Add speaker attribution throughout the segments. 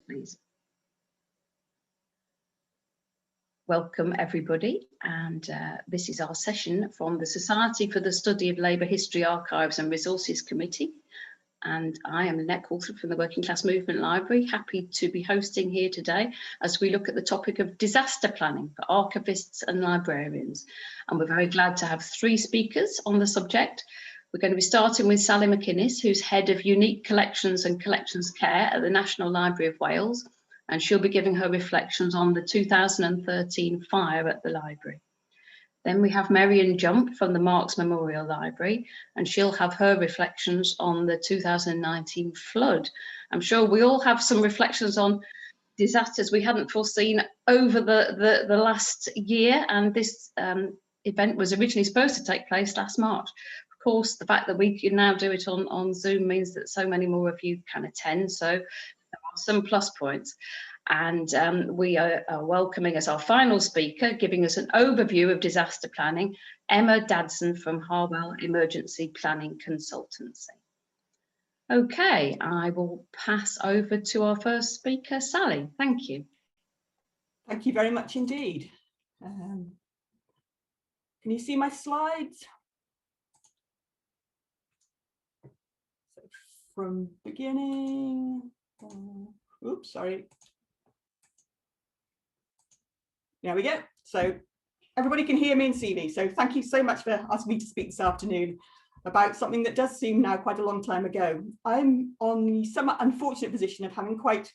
Speaker 1: please. Welcome everybody, and this is our session from the Society for the Study of Labour History, Archives and Resources Committee, and I am Lynette Coulthard from the Working Class Movement Library, happy to be hosting here today as we look at the topic of disaster planning for archivists and librarians. And we're very glad to have three speakers on the subject. We're going to be starting with Sally McInnes, who's Head of Unique Collections and Collections Care at the National Library of Wales, and she'll be giving her reflections on the 2013 fire at the library. Then we have Meirian Jump from the Marx Memorial Library, and she'll have her reflections on the 2019 flood. I'm sure we all have some reflections on disasters we hadn't foreseen over the last year, and this event was originally supposed to take place last March. Of course, the fact that we can now do it on Zoom means that so many more of you can attend, so there are some plus points. And we are welcoming as our final speaker, giving us an overview of disaster planning, Emma Dadson from Harwell Emergency Planning Consultancy. Okay, I will pass over to our first speaker, Sally. Thank you.
Speaker 2: Thank you very much indeed. Can you see my slides? So from beginning, oops, sorry. There we go. So everybody can hear me and see me. So thank you so much for asking me to speak this afternoon about something that does seem now quite a long time ago. I'm on the somewhat unfortunate position of having quite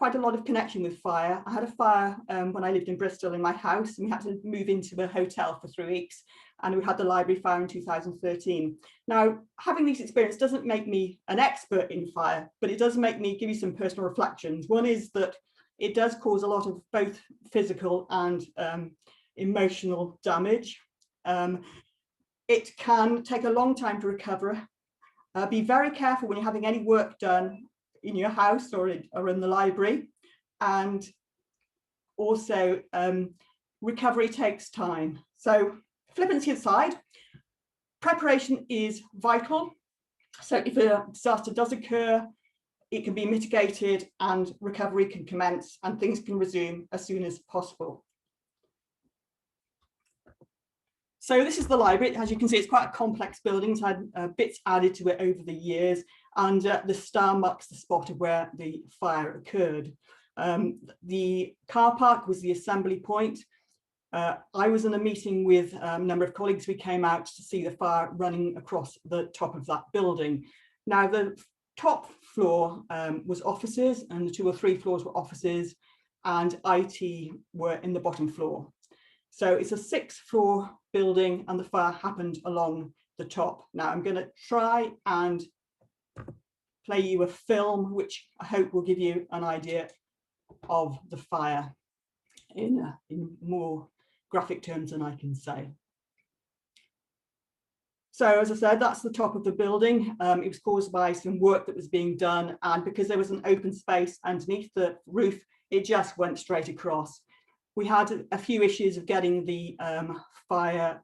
Speaker 2: a lot of connection with fire. I had a fire when I lived in Bristol in my house, and we had to move into a hotel for 3 weeks, and we had the library fire in 2013. Now, having these experiences doesn't make me an expert in fire, but it does make me give you some personal reflections. One is that it does cause a lot of both physical and emotional damage. It can take a long time to recover. Be very careful when you're having any work done in your house or in the library. And also, recovery takes time. So flippancy aside, preparation is vital. So if a disaster does occur, it can be mitigated and recovery can commence and things can resume as soon as possible. So this is the library. As you can see, it's quite a complex building. It's had bits added to it over the years, and the star marks the spot of where the fire occurred. The car park was the assembly point. I was in a meeting with a number of colleagues. We came out to see the fire running across the top of that building. Now, the top floor was offices, and the 2 or 3 floors were offices, and IT were in the bottom floor. So it's a 6th-floor building, and the fire happened along the top. Now I'm going to try and play you a film, which I hope will give you an idea of the fire in more graphic terms than I can say. So as I said, that's the top of the building. It was caused by some work that was being done, and because there was an open space underneath the roof, it just went straight across. We had a few issues of getting the fire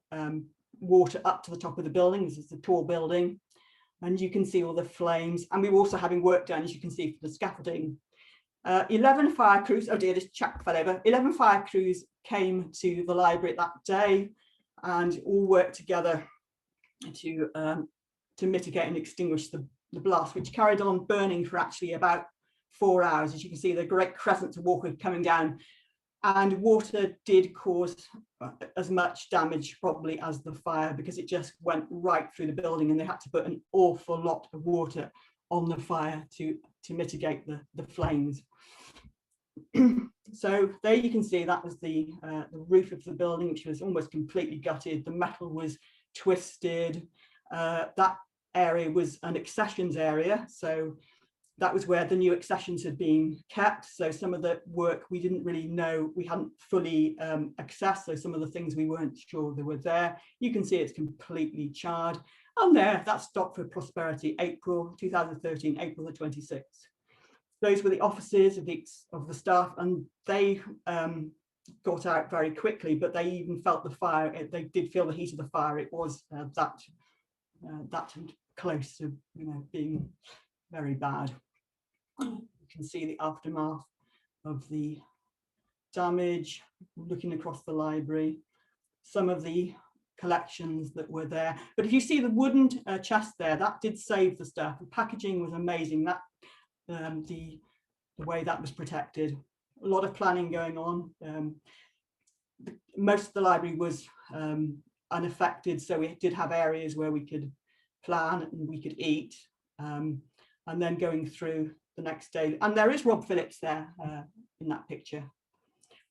Speaker 2: water up to the top of the building. This is a tall building, and you can see all the flames. And we were also having work done, as you can see, for the scaffolding. 11 fire crews, oh dear, this chap fell over. 11 fire crews came to the library that day and all worked together to mitigate and extinguish the blast, which carried on burning for actually about 4 hours. As you can see, the great crescent of water coming down, and water did cause as much damage probably as the fire, because it just went right through the building, and they had to put an awful lot of water on the fire to mitigate the flames. So there you can see that was the roof of the building, which was almost completely gutted. The metal was twisted. That area was an accessions area, so that was where the new accessions had been kept. So some of the work we didn't really know, we hadn't fully accessed, so some of the things we weren't sure they were there. You can see it's completely charred. And there, that's Stopford Prosperity, April 2013, April the 26th. Those were the offices of the staff, and they got out very quickly, but they even felt the fire. They did feel the heat of the fire. It was that close to being very bad. You can see the aftermath of the damage, looking across the library, some of the collections that were there. But if you see the wooden chest there, that did save the stuff. The packaging was amazing. That the way that was protected. A lot of planning going on. Most of the library was unaffected, so we did have areas where we could plan and we could eat. And then going through the next day, and there is Rob Phillips there in that picture.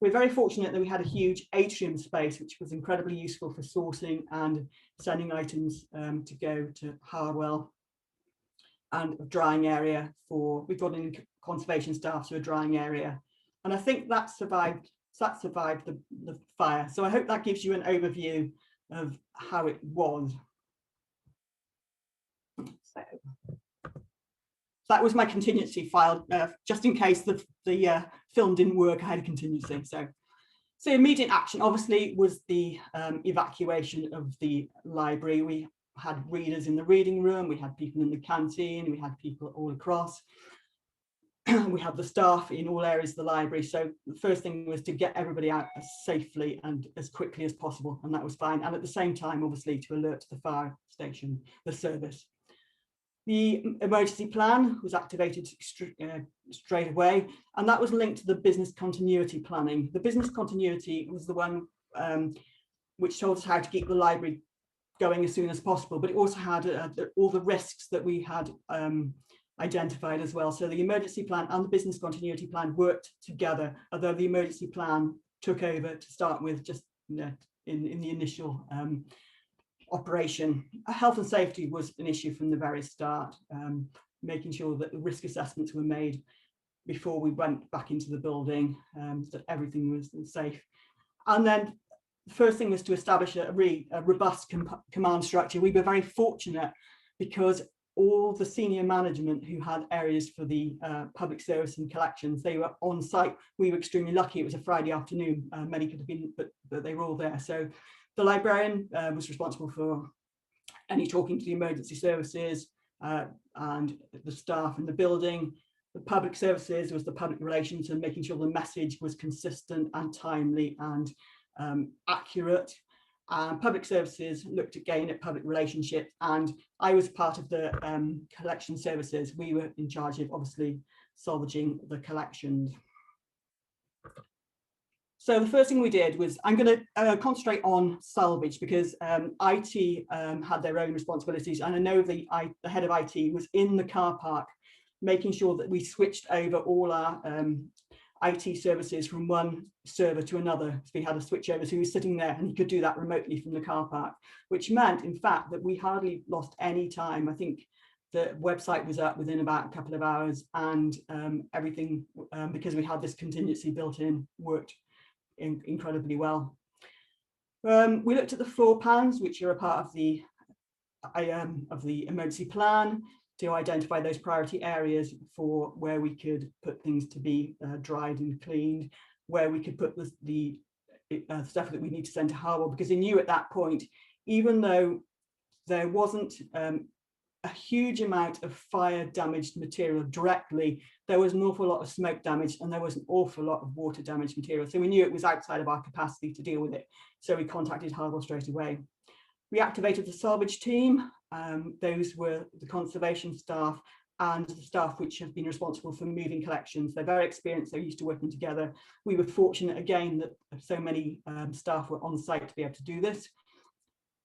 Speaker 2: We're very fortunate that we had a huge atrium space, which was incredibly useful for sourcing and sending items to go to Harwell, and a drying area for, we got in conservation staff to a drying area. And I think that survived the fire. So I hope that gives you an overview of how it was. So that was my contingency file, just in case the film didn't work. I had a contingency. So immediate action obviously was the evacuation of the library. We had readers in the reading room, we had people in the canteen, we had people all across. We had the staff in all areas of the library. So the first thing was to get everybody out as safely and as quickly as possible, and that was fine. And at the same time, obviously, to alert the fire station, the service. The emergency plan was activated straight away, and that was linked to the business continuity planning. The business continuity was the one which told us how to keep the library going as soon as possible, but it also had all the risks that we had identified as well. So the emergency plan and the business continuity plan worked together, although the emergency plan took over to start with just in the initial operation. Health and safety was an issue from the very start, making sure that the risk assessments were made before we went back into the building, that everything was safe. And then the first thing was to establish a robust command structure. We were very fortunate because all the senior management who had areas for the public service and collections, they were on site. We were extremely lucky. It was a Friday afternoon. Many could have been, but they were all there. So the librarian was responsible for any talking to the emergency services and the staff in the building. The public services was the public relations and making sure the message was consistent and timely and accurate. Public services looked again at public relationships, and I was part of the collection services. We were in charge of obviously salvaging the collections. So the first thing we did was, I'm going to concentrate on salvage because IT had their own responsibilities, and I know the head of IT was in the car park making sure that we switched over all our IT services from one server to another. So we had a switchover, so he was sitting there and he could do that remotely from the car park, which meant in fact that we hardly lost any time. I think the website was up within about a couple of hours, and everything, because we had this contingency built in, worked incredibly well. We looked at the floor plans, which are a part of the emergency plan, to identify those priority areas for where we could put things to be dried and cleaned, where we could put the stuff that we need to send to Harwell, because he knew at that point, even though there wasn't a huge amount of fire damaged material directly, there was an awful lot of smoke damage and there was an awful lot of water damaged material. So we knew it was outside of our capacity to deal with it. So we contacted Harwell straight away. We activated the salvage team. Those were the conservation staff and the staff which have been responsible for moving collections. They're very experienced, they're used to working together. We were fortunate again that so many staff were on site to be able to do this.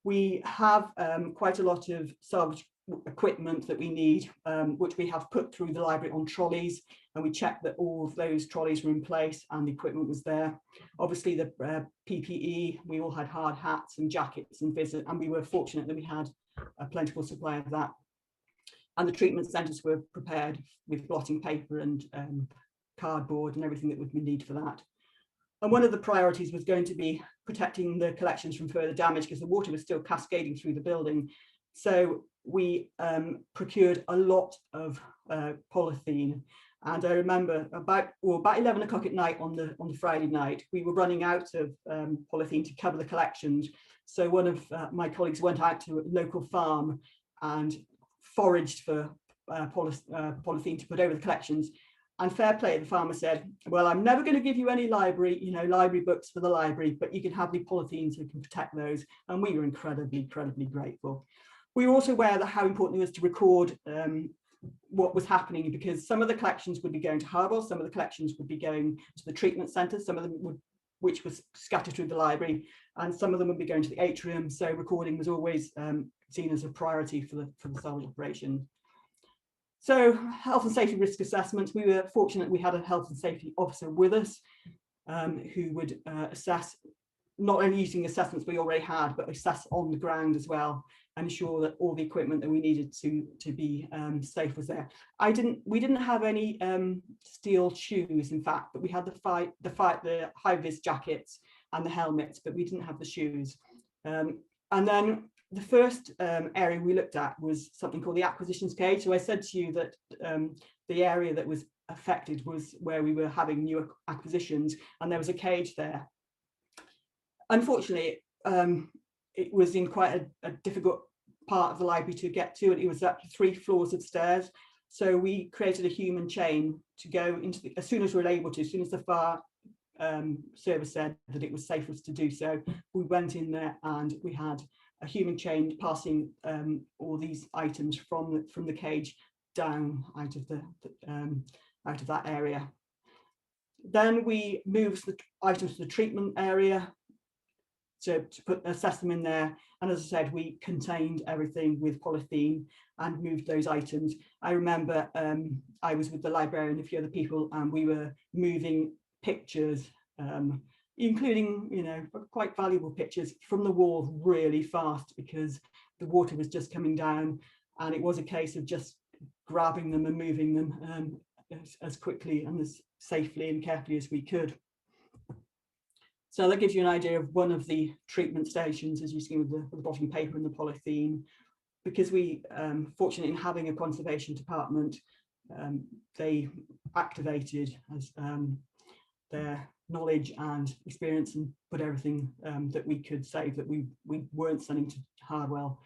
Speaker 2: We have quite a lot of salvage equipment that we need, which we have put through the library on trolleys, and we checked that all of those trolleys were in place and the equipment was there. Obviously the PPE, we all had hard hats and jackets and visors, and we were fortunate that we had a plentiful supply of that. And the treatment centres were prepared with blotting paper and cardboard and everything that we need for that. And one of the priorities was going to be protecting the collections from further damage, because the water was still cascading through the building. So we procured a lot of polythene. And I remember about 11 o'clock at night on the Friday night, we were running out of polythene to cover the collections. So one of my colleagues went out to a local farm and foraged for polythene to put over the collections. And fair play, the farmer said, well, I'm never going to give you any library books for the library, but you can have the polythene so we can protect those. And we were incredibly grateful. We were also aware that how important it was to record what was happening, because some of the collections would be going to Harwell, some of the collections would be going to the treatment centre, some of them would, which was scattered through the library, and some of them would be going to the atrium. So recording was always seen as a priority for the salvage operation. So health and safety risk assessments, we were fortunate we had a health and safety officer with us who would assess, not only using assessments we already had, but assess on the ground as well, and ensure that all the equipment that we needed to be safe was there. We didn't have any steel shoes, in fact, but we had the high-vis jackets and the helmets, but we didn't have the shoes. And then the first area we looked at was something called the acquisitions cage. So I said to you that the area that was affected was where we were having new acquisitions, and there was a cage there. Unfortunately, it was in quite a difficult part of the library to get to, and it was up 3 floors of stairs. So we created a human chain to go into as soon as we were able to, as soon as the fire service said that it was safe for us to do so, we went in there and we had a human chain passing all these items from the cage down out of that area. Then we moved the items to the treatment area to assess them in there, and as I said, we contained everything with polythene and moved those items. I remember I was with the librarian and a few other people, and we were moving pictures, including quite valuable pictures, from the walls really fast, because the water was just coming down, and it was a case of just grabbing them and moving them as quickly and as safely and carefully as we could. So that gives you an idea of one of the treatment stations, as you see with the blotting paper and the polythene. Because we, fortunate in having a conservation department, they activated as their knowledge and experience and put everything that we could save that we weren't sending to Hardwell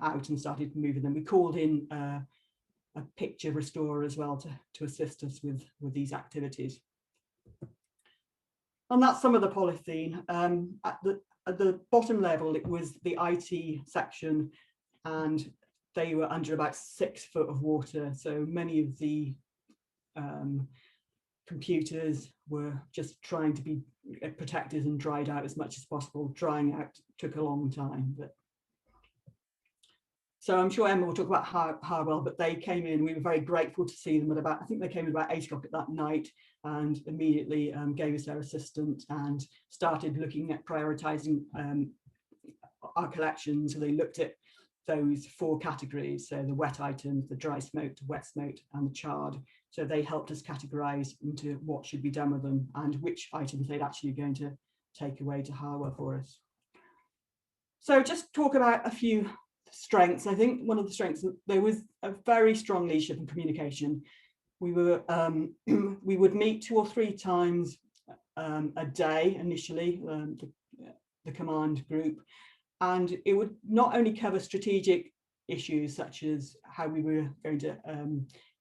Speaker 2: out, and started moving them. We called in a picture restorer as well to assist us with these activities. And that's some of the polythene. At the bottom level, it was the IT section, and they were under about 6 foot of water. So many of the computers were just trying to be protected and dried out as much as possible. Drying out took a long time. So I'm sure Emma will talk about Harwell, but they came in. We were very grateful to see them at about, I think they came at about 8 o'clock at that night, and immediately gave us their assistant and started looking at prioritising our collections. So they looked at those 4 categories, so the wet items, the dry smoked, wet smoked, and the charred. So they helped us categorise into what should be done with them and which items they'd actually going to take away to Harwell for us. So just talk about a few strengths. I think one of the strengths, there was a very strong leadership and communication. We were we would meet 2 or 3 times a day initially, the command group, and it would not only cover strategic issues such as how we were going to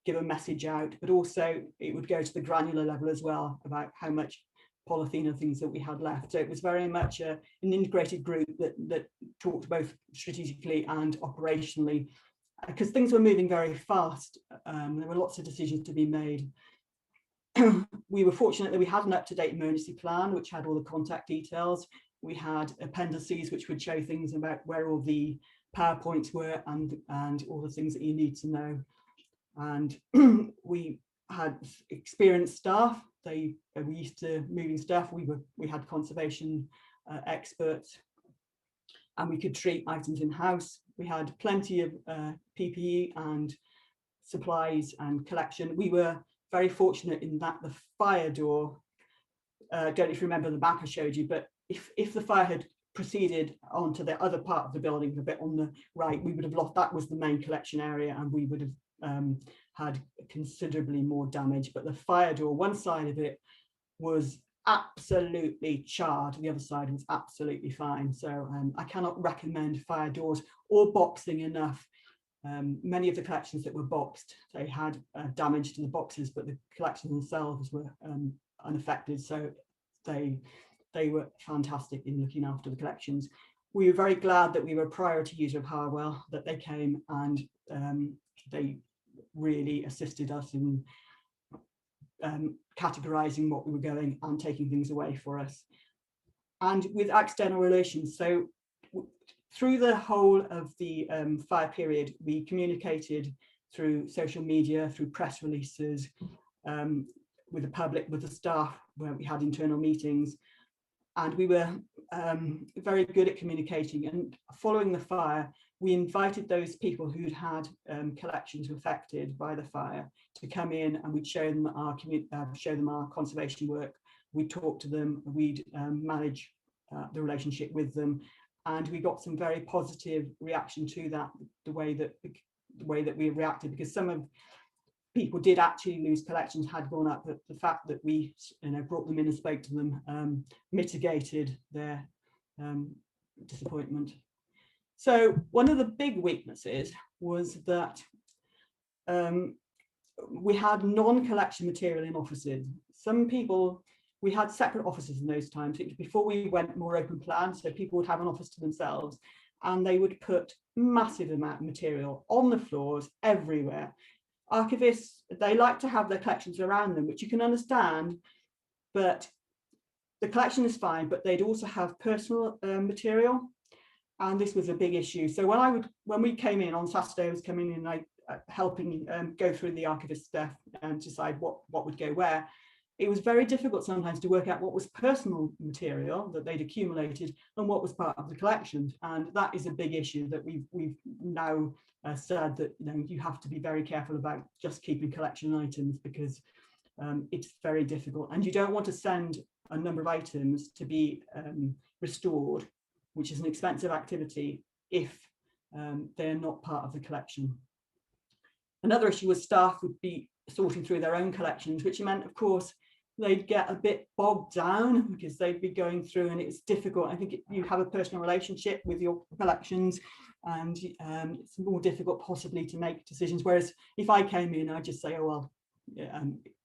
Speaker 2: give a message out, but also it would go to the granular level as well about how much polythene and things that we had left. So it was very much an integrated group that talked both strategically and operationally, because things were moving very fast. There were lots of decisions to be made. We were fortunate that we had an up-to-date emergency plan which had all the contact details. We had appendices which would show things about where all the PowerPoints were and all the things that you need to know. And we had experienced staff. We used to moving stuff. We had conservation experts, and we could treat items in house. We had plenty of PPE and supplies and collection. We were very fortunate in that the fire door, don't know if you remember the map I showed you, but if the fire had proceeded onto the other part of the building, a bit on the right, we would have lost, that was the main collection area, and we would have had considerably more damage. But the fire door, one side of it was absolutely charred, the other side was absolutely fine. So I cannot recommend fire doors or boxing enough. many of the collections that were boxed, they had damage to the boxes, but the collections themselves were unaffected. So they were fantastic in looking after the collections. We were very glad that we were a priority user of Harwell, that they came and they really assisted us in categorizing what we were going and taking things away for us. And with external relations, so through the whole of the fire period, we communicated through social media, through press releases, with the public, with the staff, where we had internal meetings. And we were very good at communicating. And following the fire, we invited those people who'd had collections affected by the fire to come in, and we'd show them our conservation work. We'd talk to them, we'd manage the relationship with them, and we got some very positive reaction to that, the way that we reacted, because some of people did actually lose collections, had gone up, but the fact that we brought them in and spoke to them mitigated their disappointment. So one of the big weaknesses was that we had non-collection material in offices. Some people, we had separate offices in those times. Before we went more open plan, so people would have an office to themselves, and they would put massive amount of material on the floors everywhere. Archivists, they like to have their collections around them, which you can understand, but the collection is fine, but they'd also have personal material, and this was a big issue. So when we came in on Saturday, I was coming in, like helping go through the archivist stuff and decide what would go where. It was very difficult sometimes to work out what was personal material that they'd accumulated and what was part of the collection, and that is a big issue that we've now said that you have to be very careful about just keeping collection items, because it's very difficult, and you don't want to send a number of items to be restored, which is an expensive activity, if they're not part of the collection. Another issue was staff would be sorting through their own collections, which meant, of course, they'd get a bit bogged down because they'd be going through, and it's difficult. I think you have a personal relationship with your collections, and it's more difficult possibly to make decisions. Whereas if I came in, I'd just say, oh, well,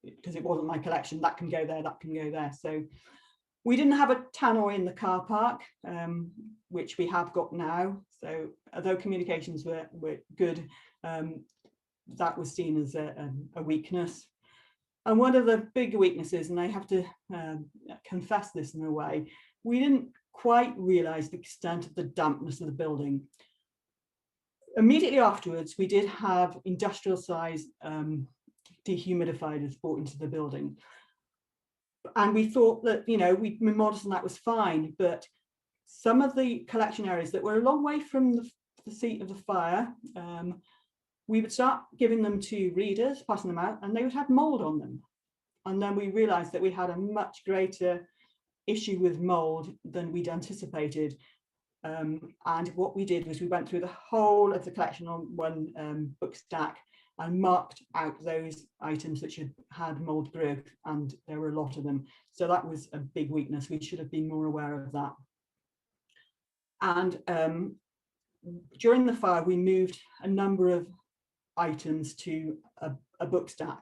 Speaker 2: because it wasn't my collection, that can go there, that can go there. So we didn't have a tannoy in the car park, which we have got now. So although communications were good, that was seen as a weakness. And one of the big weaknesses, and I have to confess this in a way, we didn't quite realise the extent of the dampness of the building. Immediately afterwards, we did have industrial size dehumidifiers brought into the building. And we thought that, we'd been modest and that was fine, but some of the collection areas that were a long way from the seat of the fire, we would start giving them to readers, passing them out, and they would have mould on them. And then we realised that we had a much greater issue with mould than we'd anticipated. And what we did was we went through the whole of the collection on one book stack and marked out those items that had mould growth, and there were a lot of them. So that was a big weakness. We should have been more aware of that. And during the fire, we moved a number of items to a book stack.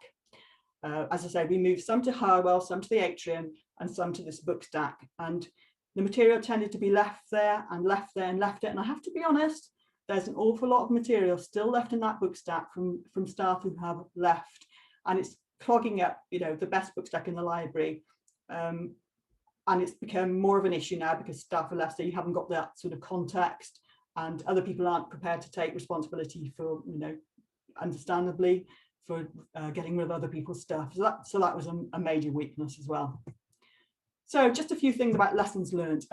Speaker 2: As I say, we moved some to Harwell, some to the atrium, and some to this book stack. And the material tended to be left there and left there and left it. And I have to be honest, there's an awful lot of material still left in that book stack from staff who have left, and it's clogging up, the best book stack in the library. And it's become more of an issue now because staff are left, so you haven't got that sort of context, and other people aren't prepared to take responsibility for, understandably, for getting rid of other people's stuff. So that was a major weakness as well. So just a few things about lessons learned.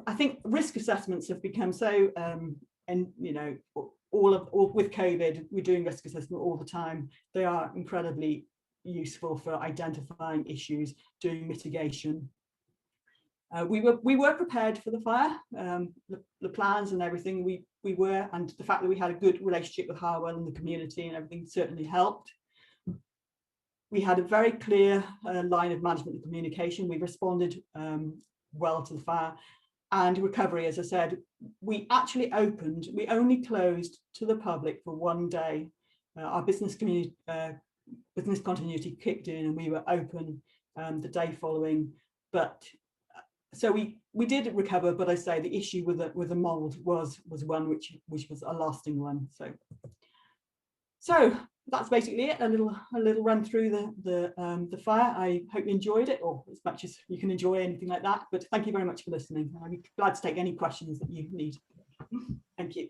Speaker 2: I think risk assessments have become so, all with COVID, we're doing risk assessment all the time. They are incredibly useful for identifying issues, doing mitigation. We were prepared for the fire, the plans and everything. We were, and the fact that we had a good relationship with Harwell and the community and everything certainly helped. We had a very clear line of management and communication. We responded well to the fire. and recovery, as I said, we actually opened, we only closed to the public for one day. Our business continuity kicked in and we were open the day following. But so we did recover, but I say the issue with the mold was one which was a lasting one. So that's basically it. A little run through the fire. I hope you enjoyed it, or as much as you can enjoy anything like that. But thank you very much for listening. I'd be glad to take any questions that you need. Thank you.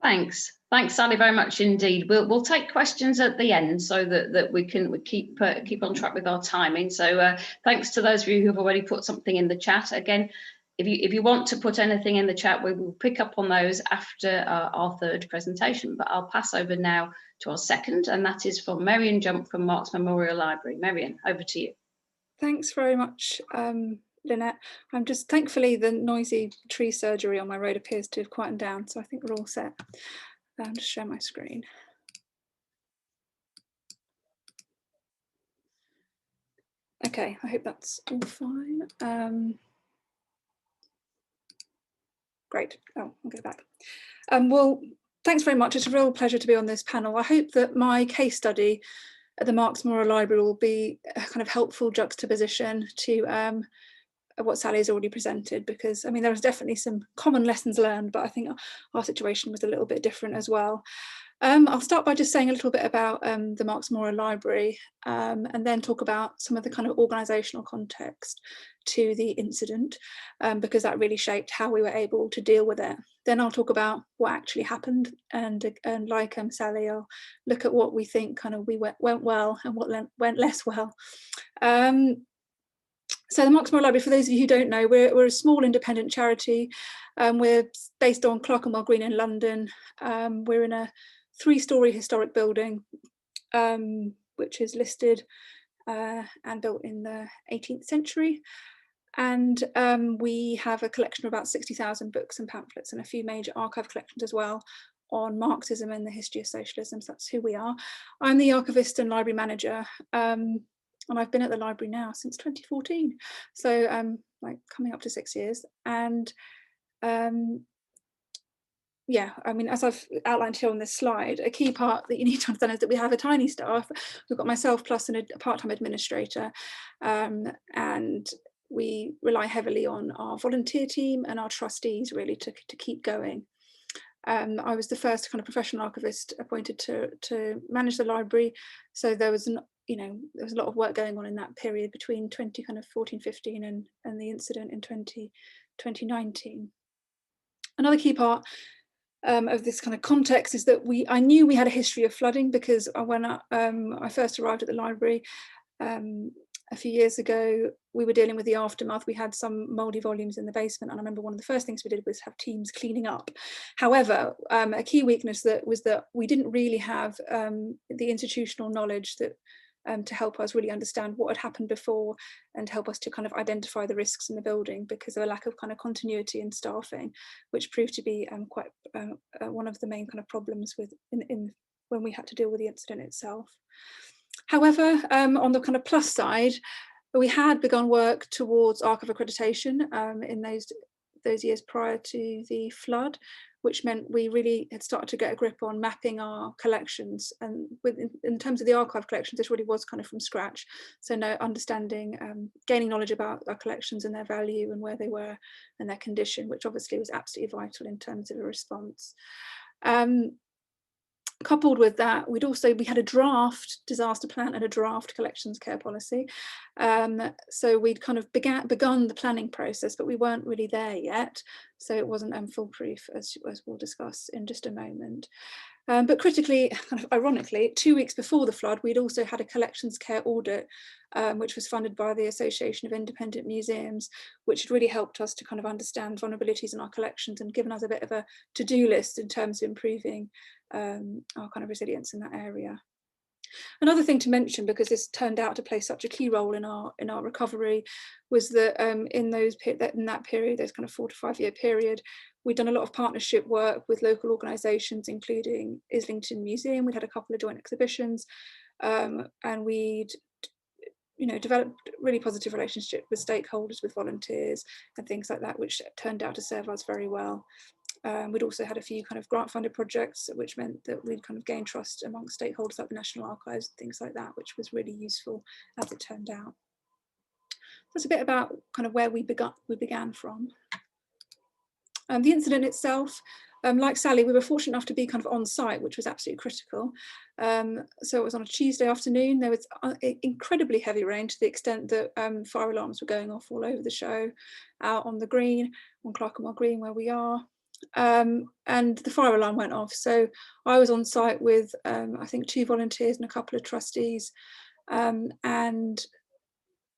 Speaker 1: Thanks, Sally, very much indeed. We'll take questions at the end so that we keep on track with our timing. So thanks to those of you who have already put something in the chat. Again, if you want to put anything in the chat, we will pick up on those after our third presentation. But I'll pass over now to our second, and that is from Meirian Jump from Marx Memorial Library. Meirian, over to you.
Speaker 3: Thanks very much, Lynette. I'm just, thankfully, the noisy tree surgery on my road appears to have quietened down, so I think we're all set. I'll just share my screen. Okay, I hope that's all fine. Great. Oh, I'll go back. Well, thanks very much. It's a real pleasure to be on this panel. I hope that my case study at the Marx Memorial Library will be a kind of helpful juxtaposition to what Sally has already presented, because I mean, there was definitely some common lessons learned, but I think our situation was a little bit different as well. I'll start by just saying a little bit about the Marx Memorial Library, and then talk about some of the kind of organisational context to the incident, because that really shaped how we were able to deal with it. Then I'll talk about what actually happened, and like Sally, I'll look at what we think kind of went well and what went less well. So the Marx Memorial Library, for those of you who don't know, we're a small independent charity. We're based on Clerkenwell Green in London. We're in a 3-storey historic building, which is listed and built in the 18th century. And we have a collection of about 60,000 books and pamphlets and a few major archive collections as well on Marxism and the history of socialism. So that's who we are. I'm the archivist and library manager. And I've been at the library now since 2014. So like coming up to 6 years. And yeah, I mean, as I've outlined here on this slide, a key part that you need to understand is that we have a tiny staff. We've got myself plus a part-time administrator, and we rely heavily on our volunteer team and our trustees really to keep going. I was the first kind of professional archivist appointed to manage the library, so there was there was a lot of work going on in that period between 2014-15 and the incident in 2019. Another key part of this kind of context is that I knew we had a history of flooding, because when I first arrived at the library a few years ago, we were dealing with the aftermath. We had some mouldy volumes in the basement, and I remember one of the first things we did was have teams cleaning up. However, a key weakness was that we didn't really have the institutional knowledge that to help us really understand what had happened before and help us to kind of identify the risks in the building, because of a lack of kind of continuity in staffing, which proved to be quite one of the main kind of problems when we had to deal with the incident itself. However, on the kind of plus side, we had begun work towards archive accreditation in those years prior to the flood, which meant we really had started to get a grip on mapping our collections. And in terms of the archive collections, this really was kind of from scratch. So understanding, gaining knowledge about our collections and their value and where they were and their condition, which obviously was absolutely vital in terms of a response. Coupled with that, we had a draft disaster plan and a draft collections care policy. So we'd kind of begun the planning process, but we weren't really there yet. So it wasn't foolproof, as we'll discuss in just a moment. But critically, kind of ironically, 2 weeks before the flood, we'd also had a collections care audit, which was funded by the Association of Independent Museums, which had really helped us to kind of understand vulnerabilities in our collections and given us a bit of a to-do list in terms of improving our kind of resilience in that area. Another thing to mention, because this turned out to play such a key role in our recovery, was that in that period, those kind of 4 to 5 year period, we'd done a lot of partnership work with local organisations, including Islington Museum. We'd had a couple of joint exhibitions, and we'd developed really positive relationship with stakeholders, with volunteers and things like that, which turned out to serve us very well. We'd also had a few kind of grant funded projects, which meant that we'd kind of gained trust amongst stakeholders like the National Archives, things like that, which was really useful as it turned out. That's a bit about kind of where we began from. The incident itself, like Sally, we were fortunate enough to be kind of on site, which was absolutely critical. So it was on a Tuesday afternoon. There was incredibly heavy rain to the extent that fire alarms were going off all over the show, out on the green, on Clerkenwell Green where we are. And the fire alarm went off. So I was on site with, I think, 2 volunteers and a couple of trustees. And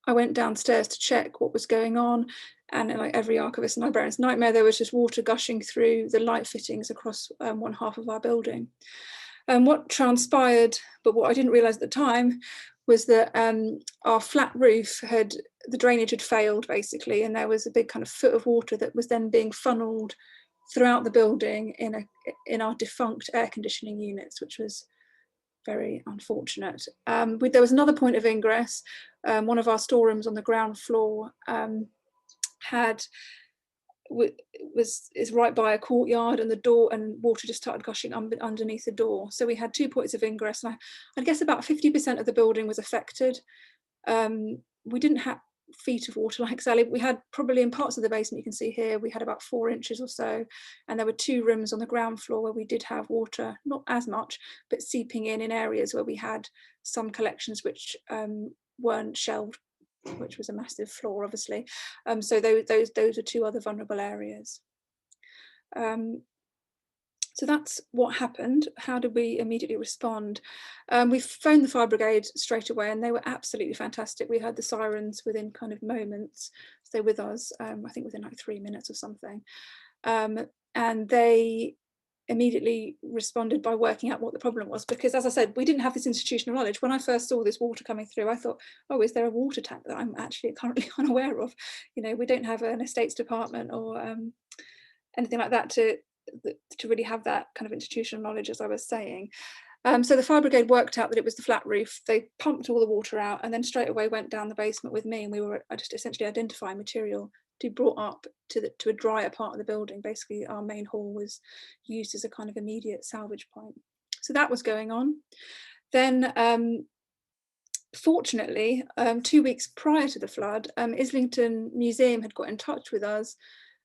Speaker 3: I went downstairs to check what was going on. And like every archivist and librarian's nightmare, there was just water gushing through the light fittings across one half of our building. And what transpired, but what I didn't realise at the time, was that our flat roof the drainage had failed basically, and there was a big kind of foot of water that was then being funneled throughout the building in our defunct air conditioning units, which was very unfortunate. There was another point of ingress. One of our storerooms on the ground floor is right by a courtyard, and the door and water just started gushing underneath the door. So we had 2 points of ingress, and I guess about 50% of the building was affected. We didn't have feet of water like Sally. We had probably in parts of the basement, you can see here, we had about 4 inches or so, and there were 2 rooms on the ground floor where we did have water, not as much, but seeping in areas where we had some collections which weren't shelved, which was a massive flaw, obviously. So those are 2 other vulnerable areas. So that's what happened. How did we immediately respond? We phoned the fire brigade straight away, and they were absolutely fantastic. We heard the sirens within kind of moments. So they were with us, I think within like 3 minutes or something. And they immediately responded by working out what the problem was, because as I said, we didn't have this institutional knowledge. When I first saw this water coming through, I thought, oh, is there a water tank that I'm actually currently unaware of? We don't have an estates department or anything like that to really have that kind of institutional knowledge, as I was saying. So the fire brigade worked out that it was the flat roof. They pumped all the water out and then straight away went down the basement with me, and we were just essentially identifying material to be brought up to a drier part of the building. Basically, our main hall was used as a kind of immediate salvage point. So that was going on. Then, fortunately, 2 weeks prior to the flood, Islington Museum had got in touch with us,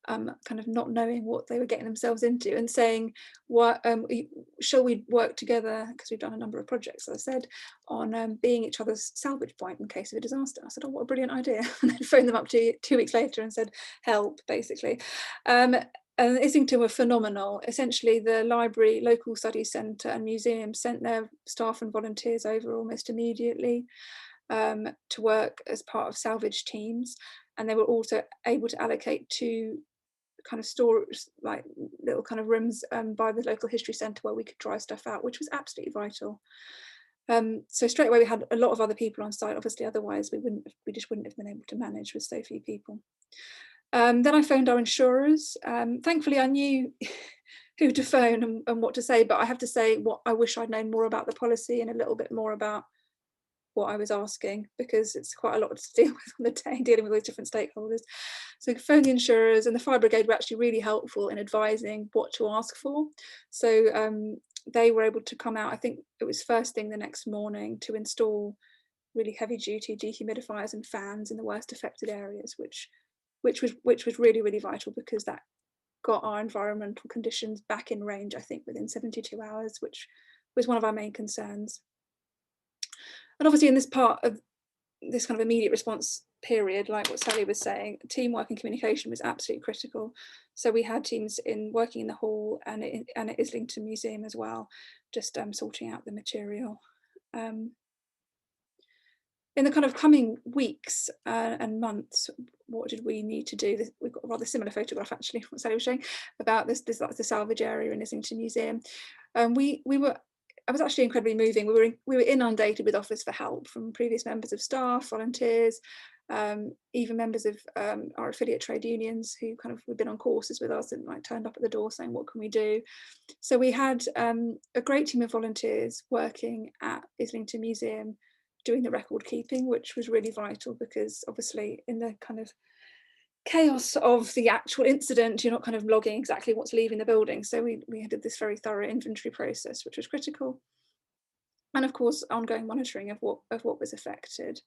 Speaker 3: kind of not knowing what they were getting themselves into, and saying, shall we work together, because we've done a number of projects, as I said, on being each other's salvage point in case of a disaster. I said, oh, what a brilliant idea. And then phoned them up 2 weeks later and said, help, basically. And Islington were phenomenal. Essentially, the library, local studies centre and museum sent their staff and volunteers over almost immediately to work as part of salvage teams. And they were also able to allocate 2 kind of storage, like little kind of rooms by the local history centre where we could dry stuff out, which was absolutely vital. So straight away we had a lot of other people on site. Obviously, otherwise we just wouldn't have been able to manage with so few people. Then I phoned our insurers. Thankfully, I knew who to phone and what to say, but I have to say, what I wish I'd known more about the policy and a little bit more about what I was asking, because it's quite a lot to deal with on the day, dealing with those different stakeholders. So phoned the insurers, and the fire brigade were actually really helpful in advising what to ask for. So they were able to come out, I think it was first thing the next morning, to install really heavy duty dehumidifiers and fans in the worst affected areas, which was really, really vital, because that got our environmental conditions back in range, I think, within 72 hours, which was one of our main concerns. And obviously in this part of this kind of immediate response period, like what Sally was saying, teamwork and communication was absolutely critical. So we had teams working in the hall and at Islington Museum as well, just sorting out the material. In the kind of coming weeks and months, what did we need to do? We've got a rather similar photograph, actually, what Sally was showing about this the salvage area in Islington Museum. I was actually incredibly moving. We were inundated with offers for help from previous members of staff, volunteers, even members of our affiliate trade unions who kind of had been on courses with us and like turned up at the door saying, what can we do? So we had a great team of volunteers working at Islington Museum doing the record keeping, which was really vital, because obviously in the kind of chaos of the actual incident, you're not kind of logging exactly what's leaving the building. So we did this very thorough inventory process, which was critical. And of course, ongoing monitoring of what was affected.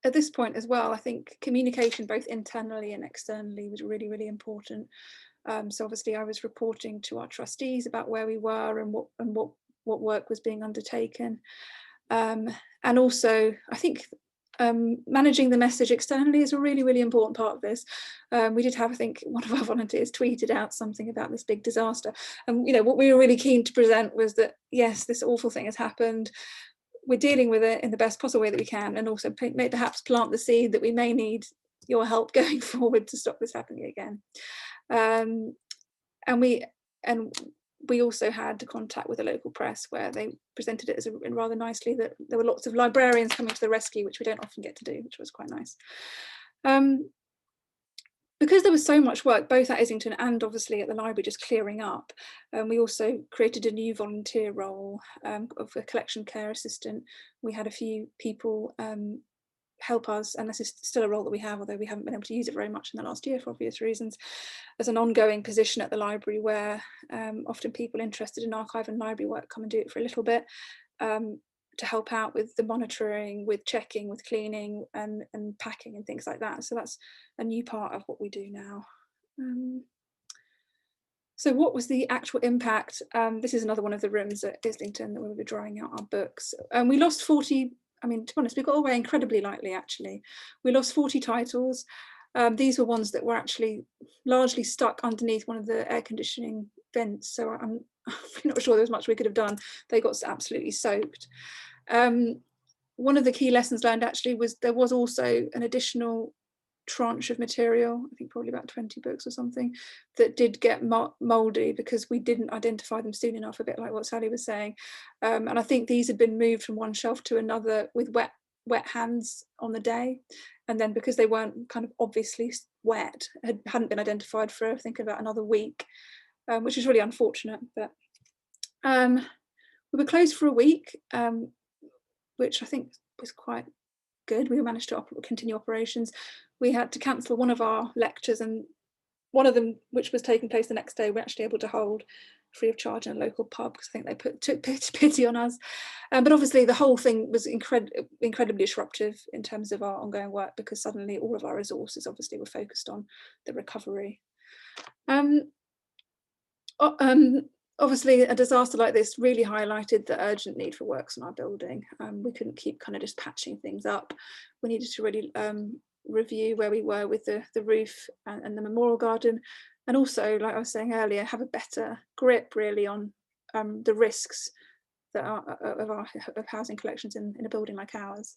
Speaker 3: At this point as well, I think communication both internally and externally was really, really important. So obviously I was reporting to our trustees about where we were and what work was being undertaken. And also, I think managing the message externally is a really, really important part of this. We did have, I think, one of our volunteers tweeted out something about this big disaster. And, you know, what we were really keen to present was that, yes, this awful thing has happened. We're dealing with it in the best possible way that we can, and also perhaps plant the seed that we may need your help going forward to stop this happening again. And we also had contact with the local press, where they presented it as rather nicely that there were lots of librarians coming to the rescue, which we don't often get to do, which was quite nice. Because there was so much work, both at Islington and obviously at the library, just clearing up, we also created a new volunteer role of a collection care assistant. We had a few people help us, and this is still a role that we have, although we haven't been able to use it very much in the last year for obvious reasons, as an ongoing position at the library, where often people interested in archive and library work come and do it for a little bit, to help out with the monitoring, with checking, with cleaning and packing and things like that. So that's a new part of what we do now. So what was the actual impact? This is another one of the rooms at Islington that we were drying out our books. We lost 40, I mean, to be honest, we got away incredibly lightly, actually. We lost 40 titles. These were ones that were actually largely stuck underneath one of the air conditioning vents. So I'm not sure there was much we could have done. They got absolutely soaked. One of the key lessons learned actually was there was also an additional tranche of material, I think probably about 20 books or something, that did get mouldy because we didn't identify them soon enough, a bit like what Sally was saying. And I think these had been moved from one shelf to another with wet hands on the day. And then because they weren't kind of obviously wet, hadn't been identified for I think about another week, which is really unfortunate. But we were closed for a week, which I think was quite good. We managed to continue operations. We had to cancel one of our lectures, and one of them, which was taking place the next day, we're actually able to hold free of charge in a local pub, because I think they took pity on us. But obviously the whole thing was incredibly disruptive in terms of our ongoing work, because suddenly all of our resources obviously were focused on the recovery. Obviously a disaster like this really highlighted the urgent need for works in our building. We couldn't keep kind of just patching things up. We needed to really review where we were with the roof and the memorial garden, and also, like I was saying earlier, have a better grip really on the risks that are of housing collections in a building like ours.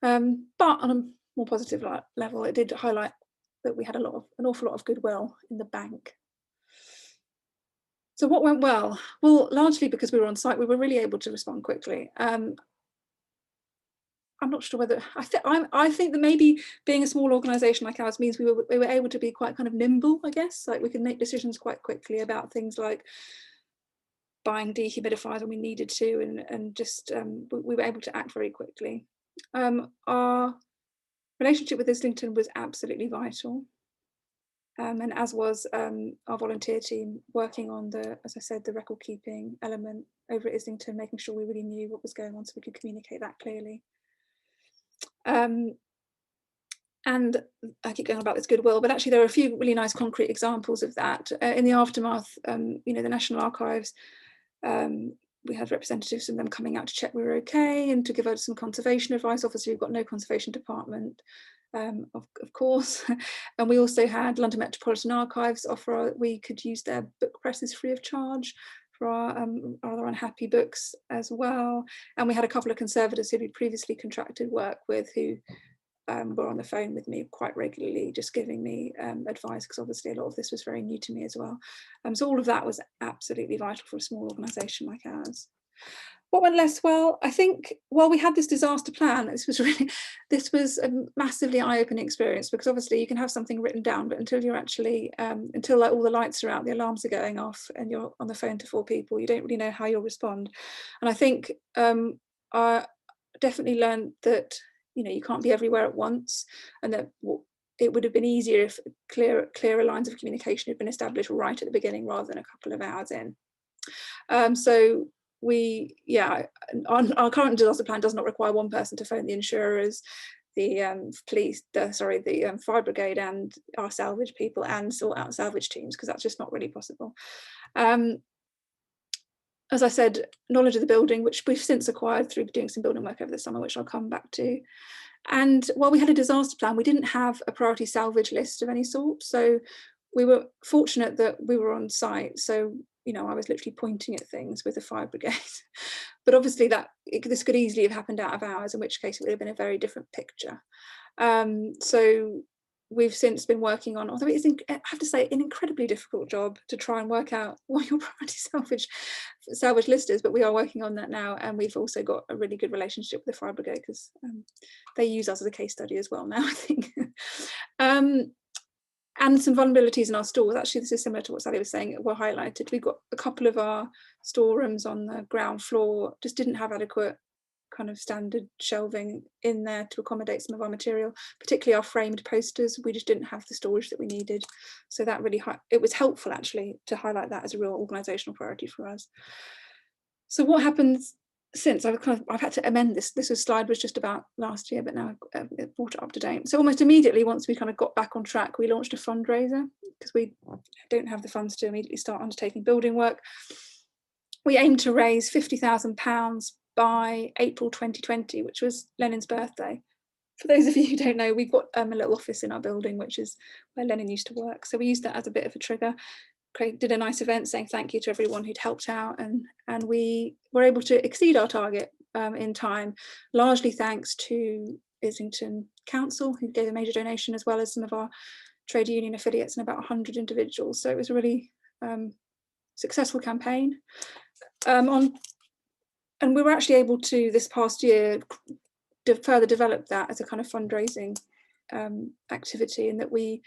Speaker 3: But on a more positive level, it did highlight that we had an awful lot of goodwill in the bank. So what went well? Well, largely because we were on site, we were really able to respond quickly. I'm not sure whether, I think that maybe being a small organisation like ours means we were able to be quite kind of nimble, I guess. Like we could make decisions quite quickly about things like buying dehumidifiers when we needed to, and just we were able to act very quickly. Our relationship with Islington was absolutely vital. And as was our volunteer team working on as I said, the record keeping element over at Islington, making sure we really knew what was going on so we could communicate that clearly. And I keep going on about this goodwill, but actually there are a few really nice concrete examples of that. In the aftermath, the National Archives, we had representatives from them coming out to check we were okay and to give us some conservation advice. Obviously we've got no conservation department, of course, and we also had London Metropolitan Archives offer we could use their book presses free of charge for our rather unhappy books as well. And we had a couple of conservators who we'd previously contracted work with who were on the phone with me quite regularly, just giving me advice, because obviously a lot of this was very new to me as well. So all of that was absolutely vital for a small organisation like ours. What went less well? I think, well, we had this disaster plan. This was a massively eye-opening experience, because obviously you can have something written down, but until you're actually, until like all the lights are out, the alarms are going off, and you're on the phone to 4 people, you don't really know how you'll respond. And I think I definitely learned that, you know, you can't be everywhere at once, and that it would have been easier if clearer lines of communication had been established right at the beginning rather than a couple of hours in. So our current disaster plan does not require one person to phone the insurers, the police, the fire brigade and our salvage people, and sort out salvage teams, because that's just not really possible. As I said, knowledge of the building, which we've since acquired through doing some building work over the summer, which I'll come back to. And while we had a disaster plan, we didn't have a priority salvage list of any sort. So we were fortunate that we were on site. So, you know, I was literally pointing at things with the fire brigade. But obviously this could easily have happened out of hours, in which case it would have been a very different picture. So we've since been working on, although it is, I have to say, an incredibly difficult job to try and work out what your priority salvage list is, but we are working on that now. And we've also got a really good relationship with the fire brigade, because they use us as a case study as well now, I think. And some vulnerabilities in our stores. Actually, this is similar to what Sally was saying, were highlighted. We've got a couple of our storerooms on the ground floor just didn't have adequate kind of standard shelving in there to accommodate some of our material, particularly our framed posters. We just didn't have the storage that we needed. So that really, it was helpful actually to highlight that as a real organisational priority for us. So what happens since? I've had to amend this. This slide was just about last year, but now I've brought it up to date. So almost immediately, once we kind of got back on track, we launched a fundraiser, because we don't have the funds to immediately start undertaking building work. We aimed to raise £50,000 by April 2020, which was Lenin's birthday. For those of you who don't know, we've got a little office in our building, which is where Lenin used to work. So we used that as a bit of a trigger. Craig did a nice event saying thank you to everyone who'd helped out, and we were able to exceed our target in time, largely thanks to Islington Council, who gave a major donation, as well as some of our trade union affiliates and about 100 individuals. So it was a really successful campaign. And we were actually able to, this past year, further develop that as a kind of fundraising activity, in that we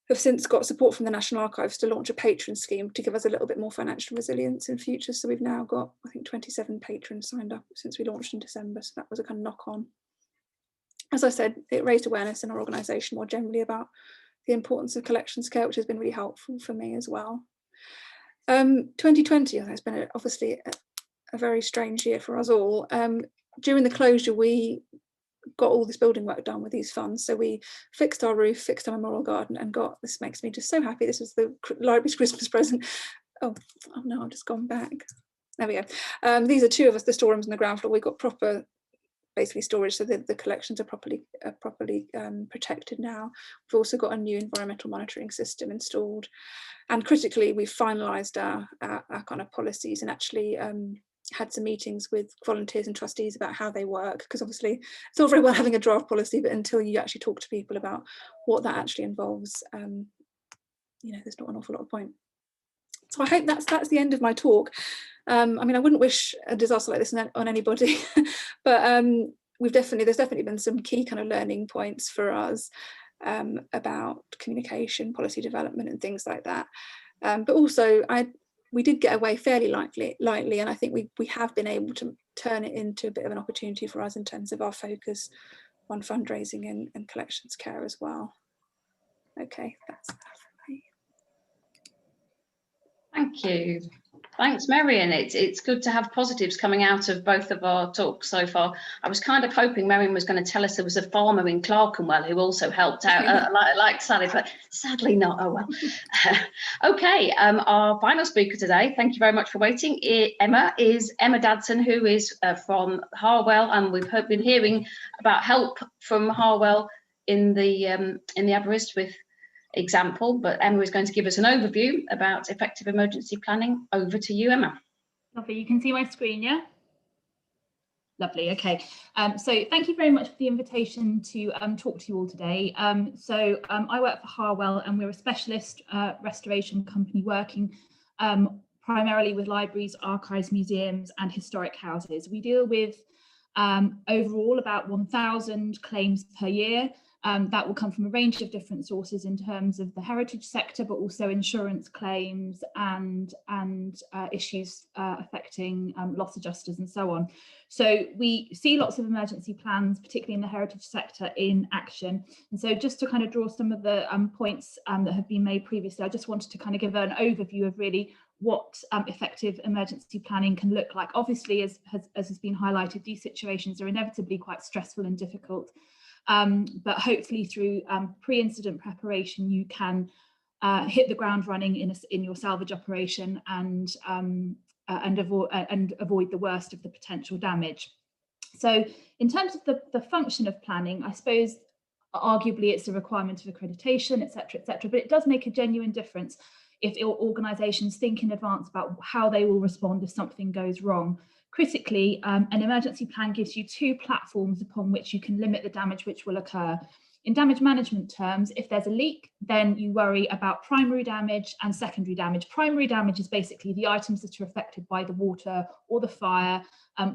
Speaker 3: have since got support from the National Archives to launch a patron scheme to give us a little bit more financial resilience in future. So we've now got, I think, 27 patrons signed up since we launched in December. So that was a kind of knock on. As I said, it raised awareness in our organisation more generally about the importance of collections care, which has been really helpful for me as well. 2020 has been obviously a very strange year for us all. During the closure, we got all this building work done with these funds. So we fixed our roof, fixed our memorial garden, and this makes me just so happy. This was the library's Christmas present. Oh no, I've just gone back. There we go. These are two of us, the storerooms on the ground floor. We've got proper, basically, storage, so the collections are properly protected now. We've also got a new environmental monitoring system installed, and critically, we've finalised our kind of policies, and actually had some meetings with volunteers and trustees about how they work, because obviously it's all very well having a draft policy, but until you actually talk to people about what that actually involves, you know, there's not an awful lot of point. So I hope that's the end of my talk. I mean, I wouldn't wish a disaster like this on anybody, but there's definitely been some key kind of learning points for us about communication, policy development, and things like that. But also, we did get away fairly lightly, and I think we have been able to turn it into a bit of an opportunity for us in terms of our focus on fundraising and collections care as well. Okay, that's enough for me.
Speaker 1: Thank you. Thanks, Meirian. It's good to have positives coming out of both of our talks so far. I was kind of hoping Meirian was going to tell us there was a farmer in Clerkenwell who also helped out, like Sally, but sadly not. Oh well. Okay, our final speaker today, thank you very much for waiting, Emma Dadson, who is from Harwell, and we've been hearing about help from Harwell in the Aberystwyth example, but Emma is going to give us an overview about effective emergency planning. Over to you, Emma.
Speaker 4: Lovely, you can see my screen, yeah? Lovely, okay. So thank you very much for the invitation to talk to you all today. I work for Harwell, and we're a specialist restoration company working primarily with libraries, archives, museums and historic houses. We deal with overall about 1,000 claims per year. That will come from a range of different sources in terms of the heritage sector, but also insurance claims and issues affecting loss adjusters and so on. So we see lots of emergency plans, particularly in the heritage sector, in action. And so just to kind of draw some of the points that have been made previously, I just wanted to kind of give an overview of really what effective emergency planning can look like. Obviously, as has been highlighted, these situations are inevitably quite stressful and difficult. But hopefully through pre-incident preparation, you can hit the ground running in your salvage operation and avoid the worst of the potential damage. So in terms of the function of planning, I suppose arguably it's a requirement of accreditation, etc., but it does make a genuine difference if organisations think in advance about how they will respond if something goes wrong. Critically, an emergency plan gives you two platforms upon which you can limit the damage which will occur. In damage management terms, if there's a leak, then you worry about primary damage and secondary damage. Primary damage is basically the items that are affected by the water or the fire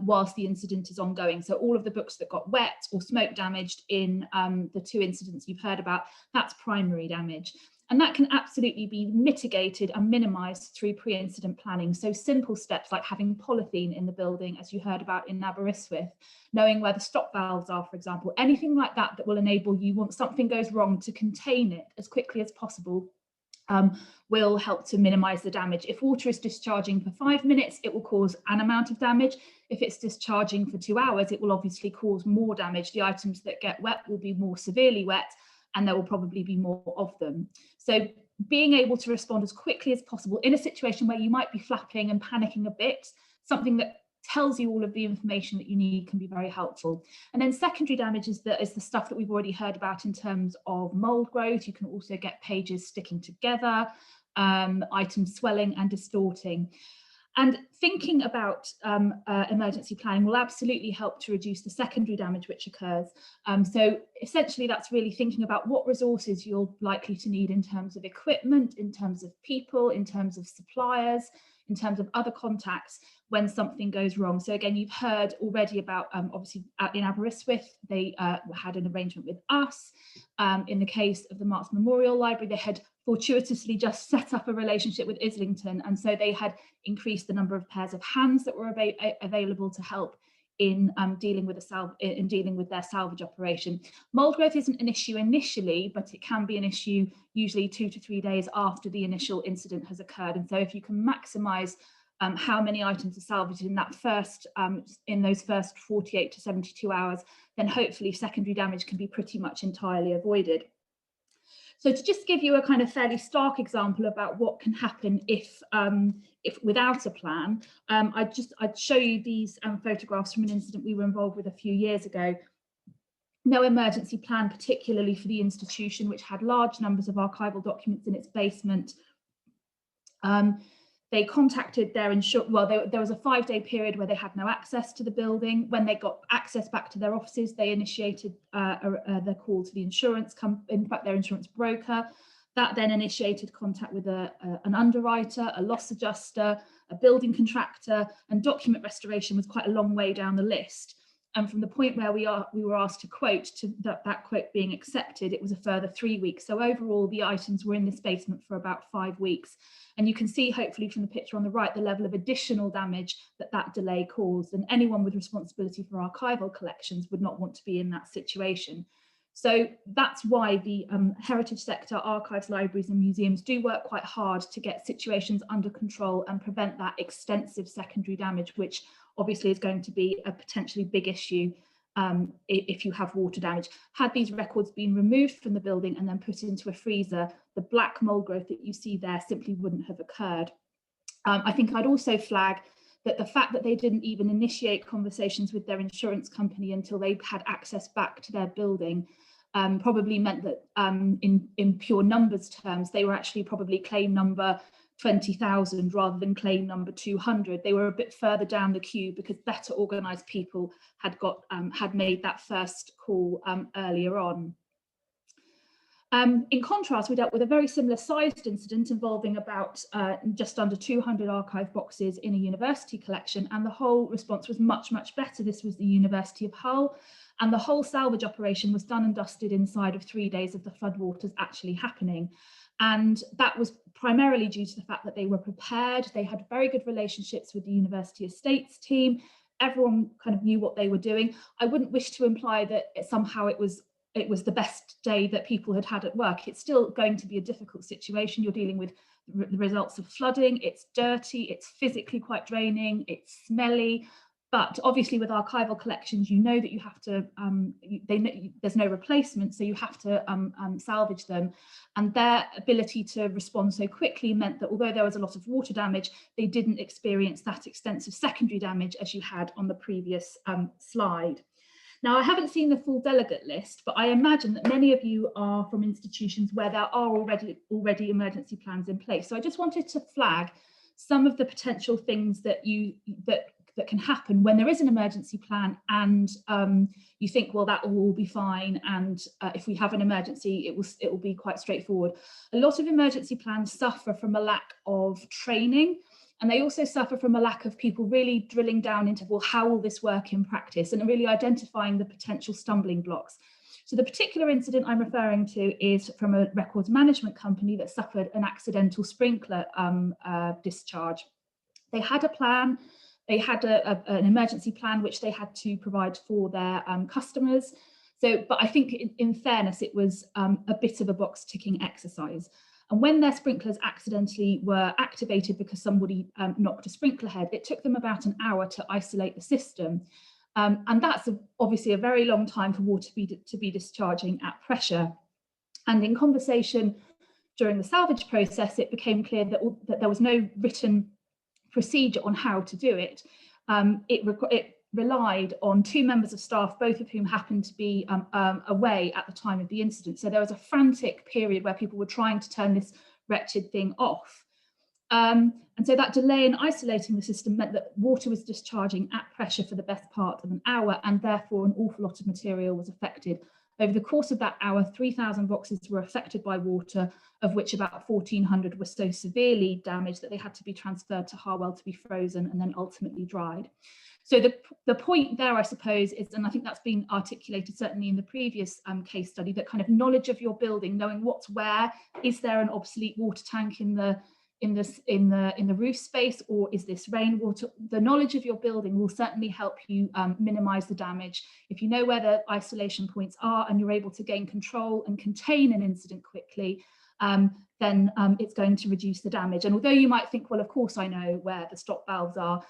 Speaker 4: whilst the incident is ongoing. So all of the books that got wet or smoke damaged in the two incidents you've heard about, that's primary damage. And that can absolutely be mitigated and minimised through pre-incident planning. So simple steps like having polythene in the building, as you heard about in Aberystwyth, knowing where the stop valves are, for example, anything like that that will enable you, once something goes wrong, to contain it as quickly as possible will help to minimise the damage. If water is discharging for 5 minutes, it will cause an amount of damage. If it's discharging for 2 hours, it will obviously cause more damage. The items that get wet will be more severely wet, and there will probably be more of them. So being able to respond as quickly as possible in a situation where you might be flapping and panicking a bit, something that tells you all of the information that you need can be very helpful. And then secondary damage is the stuff that we've already heard about in terms of mold growth. You can also get pages sticking together, items swelling and distorting. And thinking about emergency planning will absolutely help to reduce the secondary damage which occurs. So essentially that's really thinking about what resources you're likely to need in terms of equipment, in terms of people, in terms of suppliers, in terms of other contacts when something goes wrong. So again, you've heard already about, obviously in Aberystwyth, they had an arrangement with us. In the case of the Marx Memorial Library, they had fortuitously just set up a relationship with Islington, and so they had increased the number of pairs of hands that were available to help in dealing with their salvage operation. Mold growth isn't an issue initially, but it can be an issue usually 2 to 3 days after the initial incident has occurred. And so if you can maximise how many items are salvaged in those first 48 to 72 hours, then hopefully secondary damage can be pretty much entirely avoided. So to just give you a kind of fairly stark example about what can happen if without a plan, I'd show you these photographs from an incident we were involved with a few years ago. No emergency plan, particularly for the institution, which had large numbers of archival documents in its basement. They contacted their insurance. Well, there was a 5-day period where they had no access to the building. When they got access back to their offices, they initiated their call to the insurance company, in fact, their insurance broker. That then initiated contact with an underwriter, a loss adjuster, a building contractor, and document restoration was quite a long way down the list. And from the point where we were asked to quote to that quote being accepted, it was a further 3 weeks. So overall, the items were in this basement for about 5 weeks. And you can see, hopefully from the picture on the right, the level of additional damage that delay caused. And anyone with responsibility for archival collections would not want to be in that situation. So that's why the heritage sector, archives, libraries and museums do work quite hard to get situations under control and prevent that extensive secondary damage, which obviously is going to be a potentially big issue if you have water damage. Had these records been removed from the building and then put into a freezer, the black mold growth that you see there simply wouldn't have occurred. I think I'd also flag that the fact that they didn't even initiate conversations with their insurance company until they had access back to their building probably meant that in pure numbers terms, they were actually probably claim number 20,000 rather than claim number 200. They were a bit further down the queue because better organised people had made that first call earlier on. In contrast, we dealt with a very similar sized incident involving about just under 200 archive boxes in a university collection, and the whole response was much, much better. This was the University of Hull, and the whole salvage operation was done and dusted inside of 3 days of the floodwaters actually happening. And that was primarily due to the fact that they were prepared. They had very good relationships with the university estates team. Everyone kind of knew what they were doing. I wouldn't wish to imply that somehow it was the best day that people had at work. It's still going to be a difficult situation. You're dealing with the results of flooding. It's dirty, it's physically quite draining, it's smelly. But obviously with archival collections, you know that you have to, there's no replacement, so you have to salvage them. And their ability to respond so quickly meant that although there was a lot of water damage, they didn't experience that extensive secondary damage as you had on the previous slide. Now, I haven't seen the full delegate list, but I imagine that many of you are from institutions where there are already emergency plans in place. So I just wanted to flag some of the potential things that that can happen when there is an emergency plan and you think, well, that will all be fine, and if we have an emergency, it will be quite straightforward. A lot of emergency plans suffer from a lack of training, and they also suffer from a lack of people really drilling down into, well, how will this work in practice, and really identifying the potential stumbling blocks. So the particular incident I'm referring to is from a records management company that suffered an accidental sprinkler discharge. They had a plan. They had an emergency plan which they had to provide for their customers. So, but I think in fairness, it was a bit of a box ticking exercise. And when their sprinklers accidentally were activated because somebody knocked a sprinkler head, it took them about an hour to isolate the system. And that's obviously a very long time for water to be discharging at pressure. And in conversation during the salvage process, it became clear that there was no written procedure on how to do it. It relied on 2 members of staff, both of whom happened to be away at the time of the incident. So there was a frantic period where people were trying to turn this wretched thing off. And so that delay in isolating the system meant that water was discharging at pressure for the best part of an hour, and therefore an awful lot of material was affected. Over the course of that hour, 3,000 boxes were affected by water, of which about 1,400 were so severely damaged that they had to be transferred to Harwell to be frozen and then ultimately dried. So the point there, I suppose, is, and I think that's been articulated certainly in the previous case study, that kind of knowledge of your building, knowing what's where. Is there an obsolete water tank in the roof space, or is this rainwater? The knowledge of your building will certainly help you minimize the damage. If you know where the isolation points are and you're able to gain control and contain an incident quickly, then it's going to reduce the damage. And although you might think, well, of course I know where the stop valves are,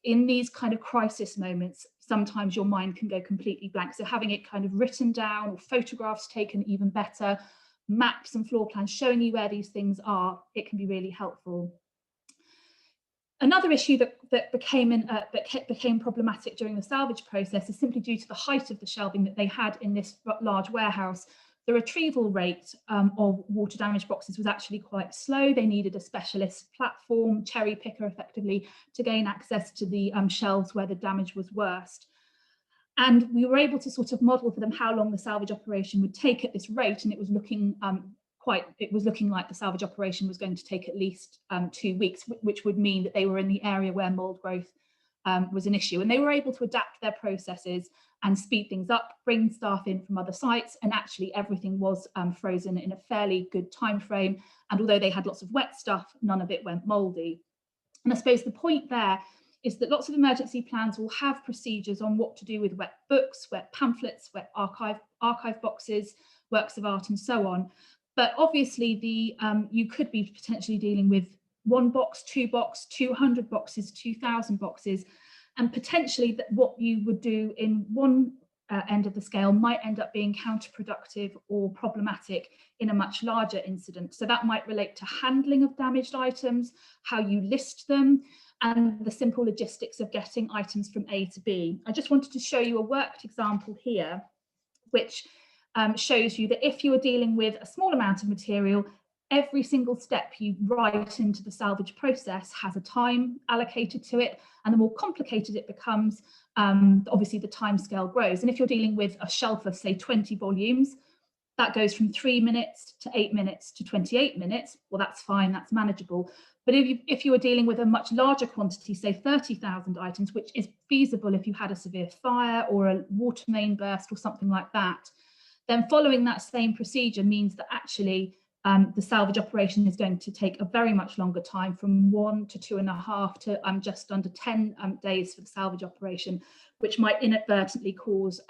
Speaker 4: in these kind of crisis moments, sometimes your mind can go completely blank. So having it kind of written down, or photographs taken, even better, maps and floor plans showing you where these things are, it can be really helpful. Another issue that became problematic during the salvage process is simply due to the height of the shelving that they had in this large warehouse. The retrieval rate of water damaged boxes was actually quite slow. They needed a specialist platform, cherry picker effectively, to gain access to the shelves where the damage was worst. And we were able to sort of model for them how long the salvage operation would take at this rate, and it was looking like the salvage operation was going to take at least 2 weeks, which would mean that they were in the area where mold growth was an issue. And they were able to adapt their processes and speed things up, bring staff in from other sites, and actually everything was frozen in a fairly good time frame. And although they had lots of wet stuff, none of it went moldy. And I suppose the point there is that lots of emergency plans will have procedures on what to do with wet books, wet pamphlets, wet archive boxes, works of art, and so on. But obviously you could be potentially dealing with 1 box, 2 box, 200 boxes, 2,000 boxes, and potentially that what you would do in one end of the scale might end up being counterproductive or problematic in a much larger incident. So that might relate to handling of damaged items, how you list them, and the simple logistics of getting items from A to B. I just wanted to show you a worked example here, which shows you that if you are dealing with a small amount of material, every single step you write into the salvage process has a time allocated to it, and the more complicated it becomes, obviously the time scale grows. And if you're dealing with a shelf of, say, 20 volumes, that goes from 3 minutes to 8 minutes to 28 minutes. Well, that's fine, that's manageable. But if you are dealing with a much larger quantity, say 30,000 items, which is feasible if you had a severe fire or a water main burst or something like that, then following that same procedure means that actually the salvage operation is going to take a very much longer time, from 1 to 2.5 to just under 10 days for the salvage operation, which might inadvertently cause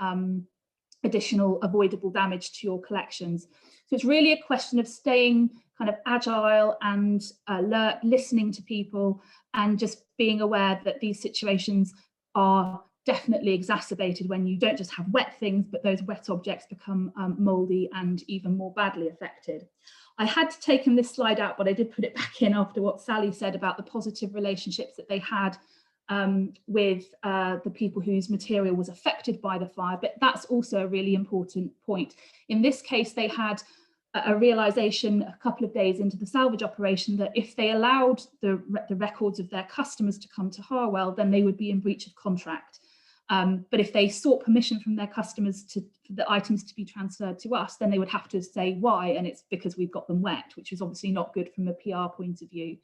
Speaker 4: additional avoidable damage to your collections. So it's really a question of staying kind of agile and alert, listening to people, and just being aware that these situations are definitely exacerbated when you don't just have wet things, but those wet objects become mouldy and even more badly affected. I had to take this slide out, but I did put it back in after what Sally said about the positive relationships that they had with the people whose material was affected by the fire. But that's also a really important point. In this case, they had a realization a couple of days into the salvage operation that if they allowed the records of their customers to come to Harwell, then they would be in breach of contract. But if they sought permission from their customers for the items to be transferred to us, then they would have to say why, and it's because we've got them wet, which is obviously not good from a PR point of view.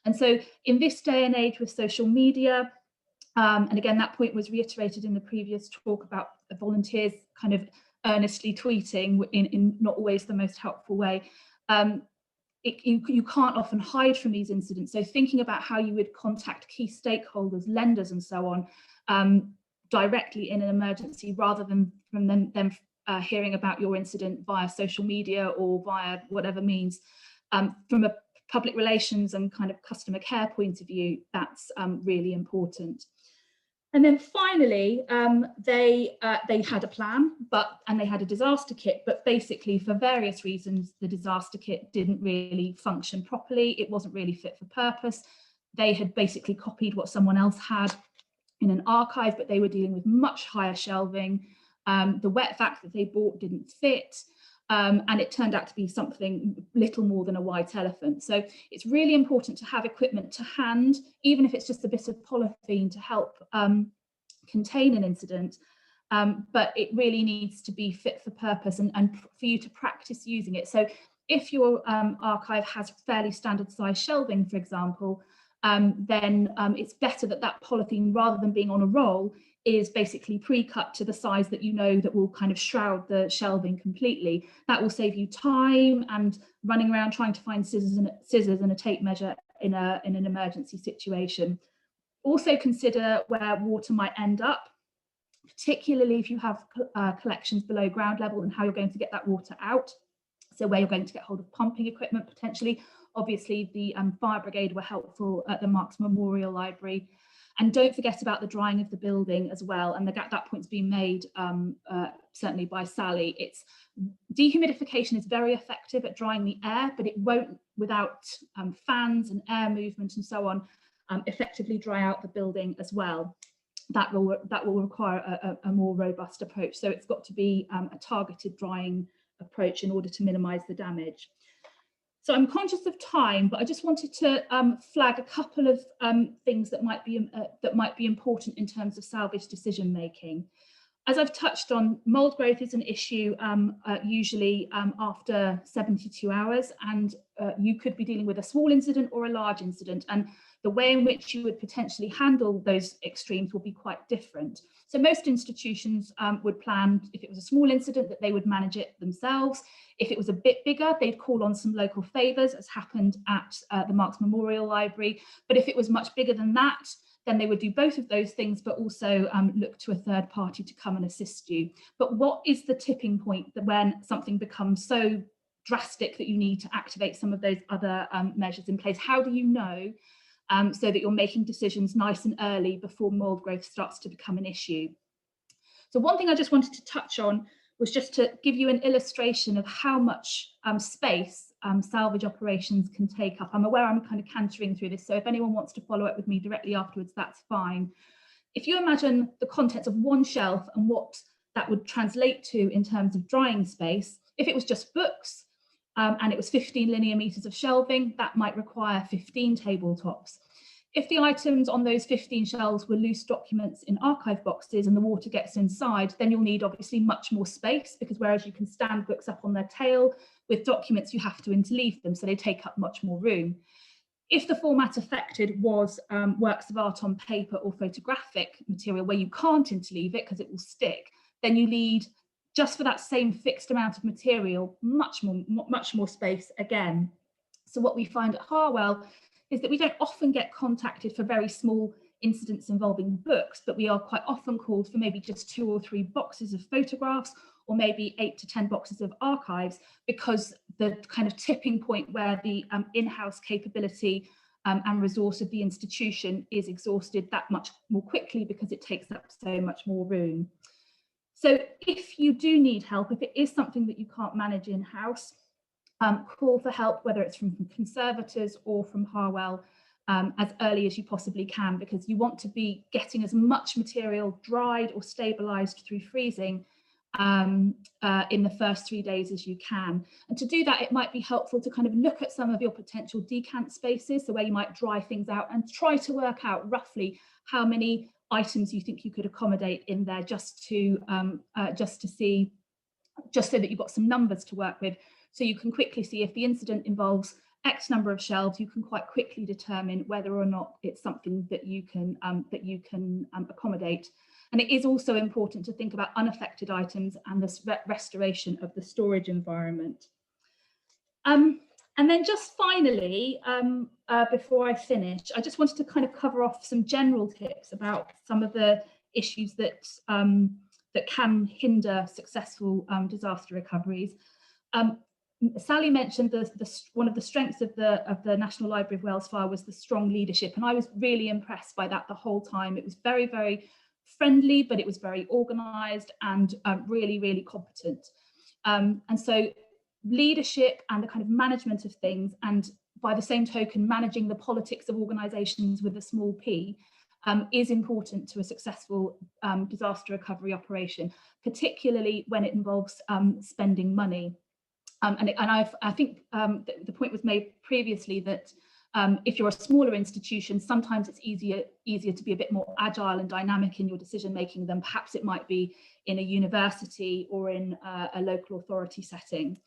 Speaker 4: And so in this day and age with social media, and again, that point was reiterated in the previous talk about volunteers kind of earnestly tweeting in not always the most helpful way, you can't often hide from these incidents. So thinking about how you would contact key stakeholders, lenders and so on, directly in an emergency, rather than from them hearing about your incident via social media or via whatever means. From a public relations and kind of customer care point of view, that's really important. And then finally, they had a plan, and they had a disaster kit, but basically for various reasons, the disaster kit didn't really function properly. It wasn't really fit for purpose. They had basically copied what someone else had in an archive, but they were dealing with much higher shelving. The wet vac that they bought didn't fit. And it turned out to be something little more than a white elephant. So it's really important to have equipment to hand, even if it's just a bit of polythene to help contain an incident. But it really needs to be fit for purpose and for you to practice using it. So if your archive has fairly standard size shelving, for example, then it's better that polythene, rather than being on a roll, is basically pre-cut to the size that you know that will kind of shroud the shelving completely. That will save you time and running around trying to find scissors and a tape measure in an emergency situation. Also consider where water might end up, particularly if you have collections below ground level, and how you're going to get that water out. So where you're going to get hold of pumping equipment potentially. Obviously the fire brigade were helpful at the Marx Memorial Library. And don't forget about the drying of the building as well. And that point's been made certainly by Sally. Dehumidification is very effective at drying the air, but it won't, without fans and air movement and so on, effectively dry out the building as well. That will require a more robust approach. So it's got to be a targeted drying approach in order to minimize the damage. So I'm conscious of time, but I just wanted to flag a couple of things that might be important in terms of salvage decision making. As I've touched on, mold growth is an issue usually after 72 hours, and you could be dealing with a small incident or a large incident, and the way in which you would potentially handle those extremes will be quite different. So most institutions would plan, if it was a small incident, that they would manage it themselves. If it was a bit bigger, they'd call on some local favours, as happened at the Marx Memorial Library. But if it was much bigger than that, then they would do both of those things, but also look to a third party to come and assist you. But what is the tipping point that when something becomes so drastic that you need to activate some of those other measures in place? How do you know so that you're making decisions nice and early before mold growth starts to become an issue? So one thing I just wanted to touch on was just to give you an illustration of how much space salvage operations can take up. I'm aware I'm kind of cantering through this, so if anyone wants to follow up with me directly afterwards, that's fine. If you imagine the contents of one shelf and what that would translate to in terms of drying space, if it was just books and it was 15 linear meters of shelving, that might require 15 tabletops. If the items on those 15 shelves were loose documents in archive boxes and the water gets inside, then you'll need obviously much more space, because whereas you can stand books up on their tail, with documents you have to interleave them, so they take up much more room. If the format affected was works of art on paper or photographic material where you can't interleave it because it will stick, then you need, just for that same fixed amount of material, much more space again. So what we find at Harwell is that we don't often get contacted for very small incidents involving books, but we are quite often called for maybe just 2 or 3 boxes of photographs, or maybe 8 to 10 boxes of archives, because the kind of tipping point where the in-house capability and resource of the institution is exhausted that much more quickly, because it takes up so much more room. So if you do need help, if it is something that you can't manage in-house, call for help, whether it's from conservators or from Harwell, as early as you possibly can, because you want to be getting as much material dried or stabilized through freezing in the first 3 days as you can. And to do that, it might be helpful to kind of look at some of your potential decant spaces, so where you might dry things out, and try to work out roughly how many items you think you could accommodate in there, just so that you've got some numbers to work with, so you can quickly see if the incident involves X number of shelves. You can quite quickly determine whether or not it's something that you can accommodate. And it is also important to think about unaffected items and the restoration of the storage environment. And then just finally, before I finish, I just wanted to kind of cover off some general tips about some of the issues that can hinder successful disaster recoveries. Sally mentioned one of the strengths of the National Library of Wales Fire was the strong leadership, and I was really impressed by that the whole time. It was very, very friendly, but it was very organised and really, really competent. And so leadership and the kind of management of things, and by the same token, managing the politics of organisations with a small p, is important to a successful disaster recovery operation, particularly when it involves spending money. I think the point was made previously that if you're a smaller institution, sometimes it's easier to be a bit more agile and dynamic in your decision making than perhaps it might be in a university or in a local authority setting.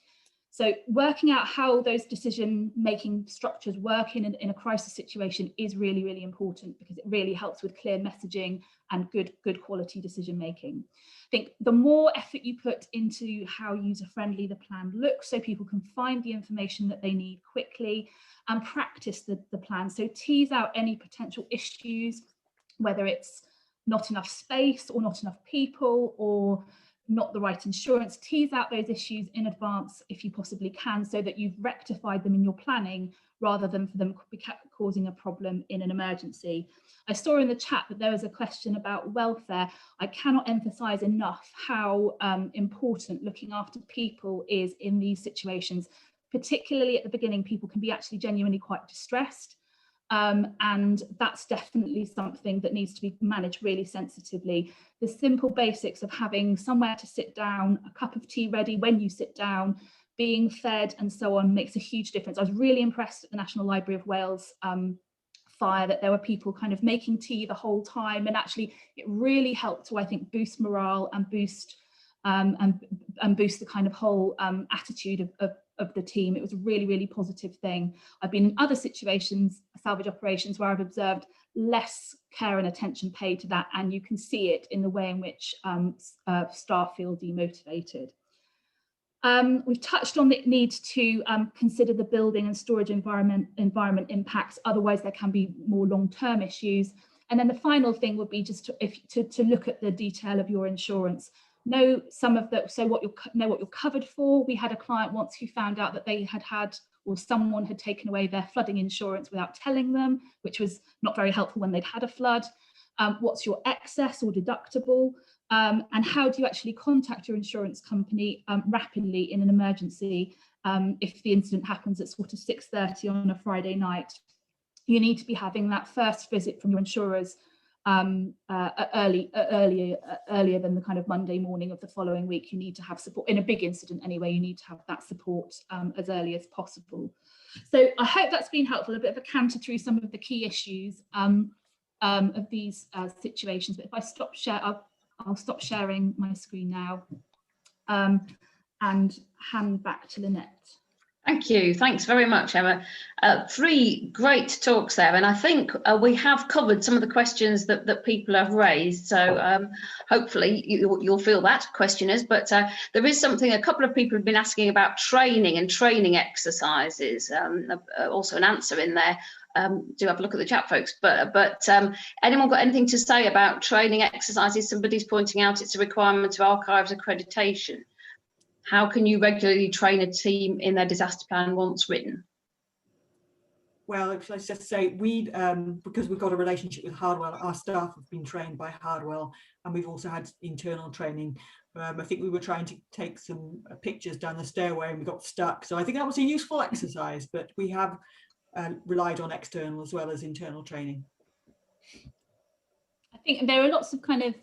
Speaker 4: So working out how those decision-making structures work in a crisis situation is really, really important, because it really helps with clear messaging and good quality decision-making. I think the more effort you put into how user-friendly the plan looks, so people can find the information that they need quickly, and practice the plan. So tease out any potential issues, whether it's not enough space or not enough people or not the right insurance. Tease out those issues in advance if you possibly can, so that you've rectified them in your planning rather than for them causing a problem in an emergency. I saw in the chat that there was a question about welfare. I cannot emphasize enough how important looking after people is in these situations. Particularly at the beginning, people can be actually genuinely quite distressed. And that's definitely something that needs to be managed really sensitively. The simple basics of having somewhere to sit down, a cup of tea ready when you sit down, being fed and so on makes a huge difference. I was really impressed at the National Library of Wales fire that there were people kind of making tea the whole time, and actually it really helped to, I think, boost morale and boost the kind of whole attitude of the team. It was a really, really positive thing. I've been in other situations, salvage operations, where I've observed less care and attention paid to that, and you can see it in the way in which staff feel demotivated. We've touched on the need to consider the building and storage environment impacts, otherwise there can be more long-term issues. And then the final thing would be just to look at the detail of your insurance. Know what you're covered for. We had a client once who found out that they had or someone had taken away their flooding insurance without telling them, which was not very helpful when they'd had a flood. What's your excess or deductible? And how do you actually contact your insurance company rapidly in an emergency if the incident happens at sort of 6:30 on a Friday night? You need to be having that first visit from your insurers earlier than the kind of Monday morning of the following week. You need to have support in a big incident anyway. You need to have that support as early as possible. So I hope that's been helpful, a bit of a canter through some of the key issues of these situations. But if I stop share, I'll stop sharing my screen now and hand back to Lynette.
Speaker 1: Thank you. Thanks very much, Emma. 3 great talks there, and I think we have covered some of the questions that people have raised. So hopefully you'll feel that, questioners. But there is something a couple of people have been asking about training and training exercises. Also an answer in there. Do have a look at the chat, folks. But anyone got anything to say about training exercises? Somebody's pointing out it's a requirement of archives accreditation. How can you regularly train a team in their disaster plan once written?
Speaker 2: Well, let's just say because we've got a relationship with Hardwell, our staff have been trained by Hardwell, and we've also had internal training. I think we were trying to take some pictures down the stairway and we got stuck. So I think that was a useful exercise, but we have relied on external as well as internal training.
Speaker 4: I think there are lots of kind of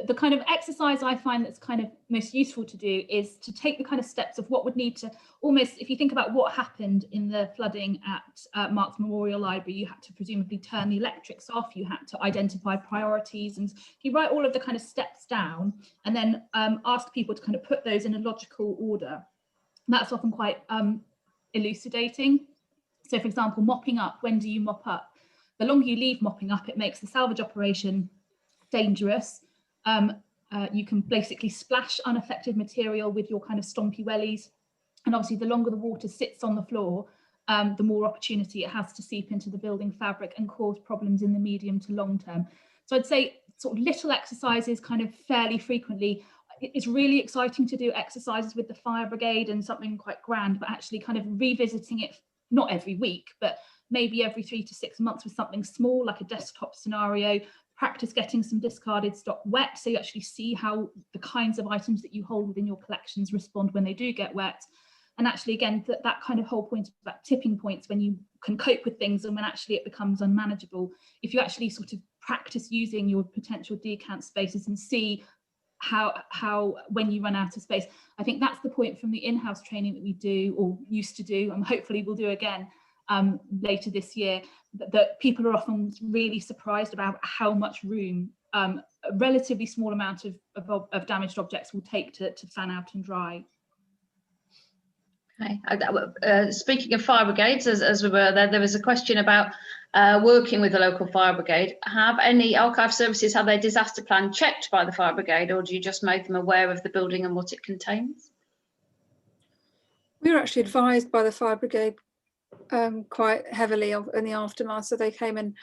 Speaker 4: the kind of exercise I find that's kind of most useful to do is to take the kind of steps of what would need to almost, if you think about what happened in the flooding at Marx Memorial Library, you had to presumably turn the electrics off, you had to identify priorities, and you write all of the kind of steps down and then ask people to kind of put those in a logical order. And that's often quite elucidating. So for example, mopping up, when do you mop up? The longer you leave mopping up, it makes the salvage operation dangerous. You can basically splash unaffected material with your kind of stompy wellies. And obviously the longer the water sits on the floor, the more opportunity it has to seep into the building fabric and cause problems in the medium to long term. So I'd say sort of little exercises kind of fairly frequently. It's really exciting to do exercises with the fire brigade and something quite grand, but actually kind of revisiting it, not every week, but maybe every 3 to 6 months with something small like a desktop scenario. Practice getting some discarded stock wet, so you actually see how the kinds of items that you hold within your collections respond when they do get wet. And actually, again, that kind of whole point about tipping points, when you can cope with things and when actually it becomes unmanageable. If you actually sort of practice using your potential decant spaces and see how when you run out of space, I think that's the point from the in-house training that we do or used to do, and hopefully we'll do again later this year, that people are often really surprised about how much room a relatively small amount of damaged objects will take to fan out and dry.
Speaker 1: Okay. Speaking of fire brigades, as we were there was a question about working with the local fire brigade. Have any archive services had their disaster plan checked by the fire brigade, or do you just make them aware of the building and what it contains?
Speaker 3: We were actually advised by the fire brigade quite heavily in the aftermath, so they came in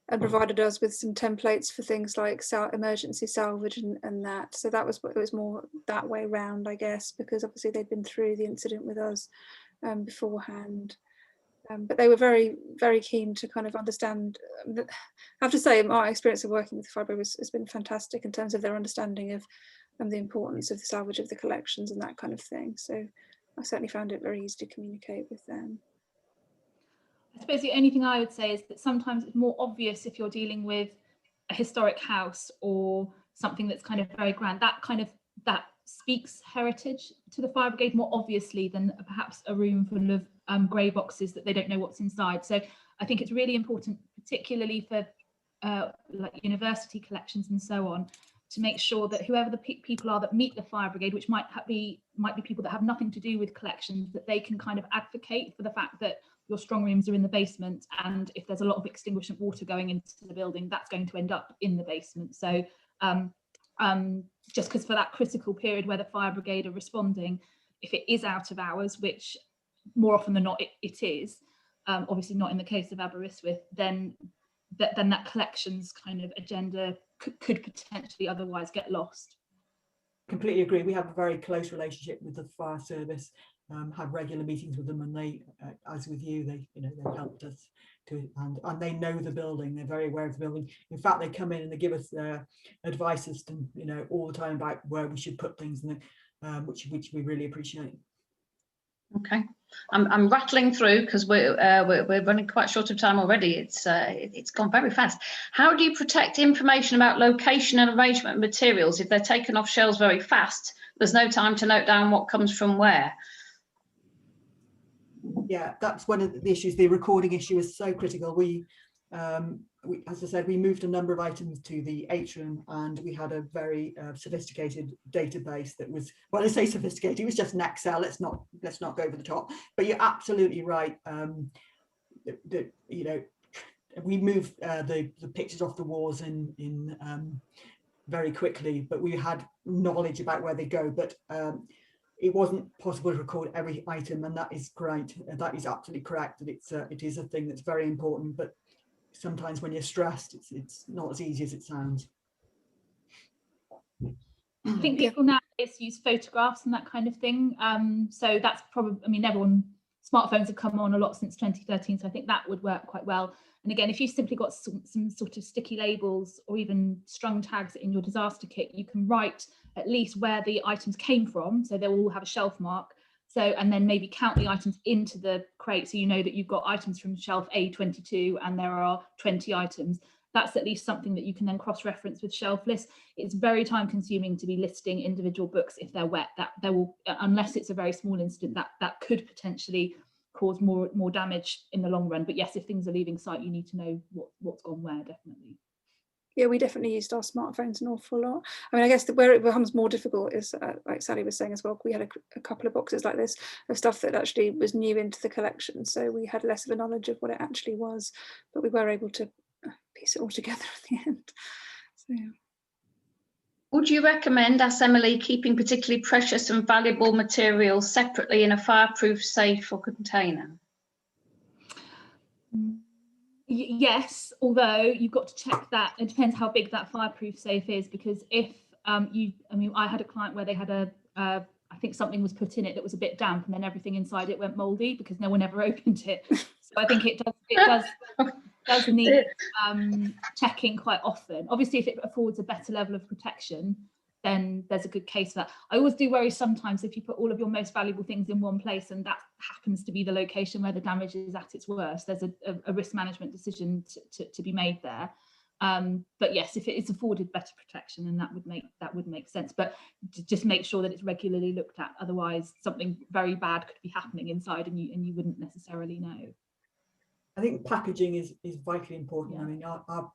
Speaker 3: and provided us with some templates for things like emergency salvage and that. So that was, it was more that way round, I guess, because obviously they'd been through the incident with us beforehand. But they were very, very keen to kind of understand. I have to say, my experience of working with the fire brigade has been fantastic in terms of their understanding of the importance of the salvage of the collections and that kind of thing. So I certainly found it very easy to communicate with them.
Speaker 4: I suppose the only thing I would say is that sometimes it's more obvious if you're dealing with a historic house or something that's kind of very grand, that speaks heritage to the fire brigade more obviously than perhaps a room full of grey boxes that they don't know what's inside. So I think it's really important, particularly for like university collections and so on, to make sure that whoever the people are that meet the fire brigade, which might be people that have nothing to do with collections, that they can kind of advocate for the fact that your strong rooms are in the basement, and if there's a lot of extinguishment water going into the building, that's going to end up in the basement. So just because for that critical period where the fire brigade are responding, if it is out of hours, which more often than not it is, obviously not in the case of Aberystwyth, then that collections kind of agenda could potentially otherwise get lost.
Speaker 2: Completely agree. We have a very close relationship with the fire service, have regular meetings with them, and they, as with you, they helped us to, and they know the building. They're very aware of the building. In fact, they come in and they give us advice as to all the time about where we should put things, and which we really appreciate.
Speaker 1: Okay, I'm rattling through because we're running quite short of time already. It's gone very fast. How do you protect information about location and arrangement of materials if they're taken off shelves very fast? There's no time to note down what comes from where.
Speaker 2: Yeah, that's one of the issues. The recording issue is so critical. We, as I said, we moved a number of items to the atrium, and we had a very sophisticated database that was, well, I say sophisticated, it was just an Excel. Let's not go over the top. But you're absolutely right. You know, we moved the pictures off the walls in very quickly, but we had knowledge about where they go. But it wasn't possible to record every item, and that is great. That is absolutely correct. That it is a thing that's very important. But sometimes when you're stressed, it's not as easy as it sounds.
Speaker 4: I think people nowadays use photographs and that kind of thing. So that's probably, I mean, smartphones have come on a lot since 2013, so I think that would work quite well. And again, if you simply got some sort of sticky labels or even strung tags in your disaster kit, you can write at least where the items came from, so they will all have a shelf mark. So, and then maybe count the items into the crate, so you know that you've got items from shelf A22 and there are 20 items. That's at least something that you can then cross-reference with shelf lists. It's very time-consuming to be listing individual books if they're wet. That there will, unless it's a very small incident, that could potentially cause more damage in the long run. But yes, if things are leaving site, you need to know what's gone where, definitely.
Speaker 3: Yeah, we definitely used our smartphones an awful lot. I mean, I guess where it becomes more difficult is, like Sally was saying as well, we had a couple of boxes like this of stuff that actually was new into the collection. So we had less of a knowledge of what it actually was, but we were able to piece it all together at the end. So, yeah.
Speaker 1: Would you recommend, as Emily, keeping particularly precious and valuable materials separately in a fireproof safe or container?
Speaker 4: Yes, although you've got to check that. It depends how big that fireproof safe is, because if I mean, I had a client where they had I think something was put in it that was a bit damp, and then everything inside it went mouldy because no one ever opened it. So I think it does need checking quite often. Obviously, if it affords a better level of protection, then there's a good case for that. I always do worry sometimes if you put all of your most valuable things in one place and that happens to be the location where the damage is at its worst. There's a risk management decision to be made there. But yes, if it is afforded better protection, then that would make sense. But just make sure that it's regularly looked at. Otherwise, something very bad could be happening inside, and you wouldn't necessarily know.
Speaker 2: I think packaging is vitally important. Yeah. I mean, our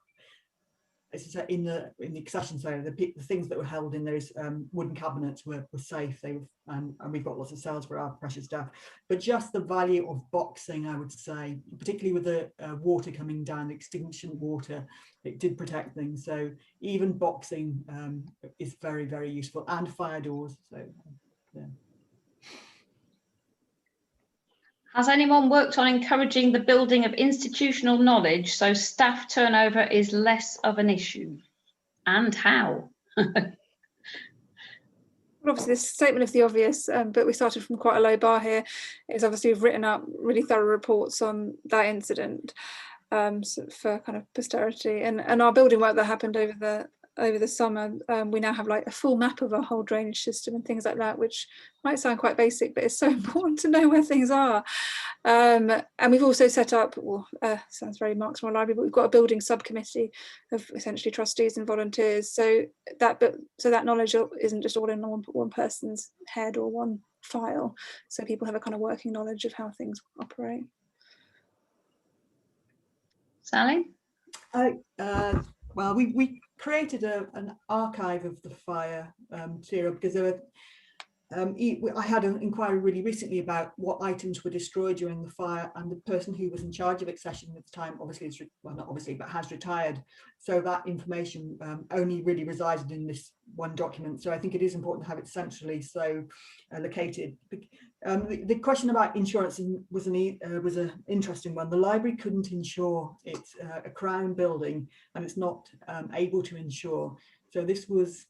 Speaker 2: as I said, in the accession area, the things that were held in those wooden cabinets were safe. They were, and we've got lots of cells for our precious stuff. But just the value of boxing, I would say, particularly with the water coming down, the extinction water, it did protect things. So even boxing is very, very useful, and fire doors. So yeah.
Speaker 1: Has anyone worked on encouraging the building of institutional knowledge so staff turnover is less of an issue? And how?
Speaker 3: Well, obviously, this statement of the obvious, but we started from quite a low bar here, is obviously we've written up really thorough reports on that incident for kind of posterity. And our building work that happened over the summer, we now have like a full map of our whole drainage system and things like that, which might sound quite basic, but it's so important to know where things are. And we've also set up, well, sounds very Marx Memorial Library, but we've got a building subcommittee of essentially trustees and volunteers. So that knowledge isn't just all in one person's head or one file. So people have a kind of working knowledge of how things operate.
Speaker 1: Sally?
Speaker 2: Well, we created an archive of the fire material because there were, I had an inquiry really recently about what items were destroyed during the fire, and the person who was in charge of accession at the time, obviously, well, not obviously, but has retired. So that information only really resided in this one document. So I think it is important to have it centrally located. The question about insurance was an interesting one. The library couldn't insure. It's a Crown building, and it's not able to insure. So this was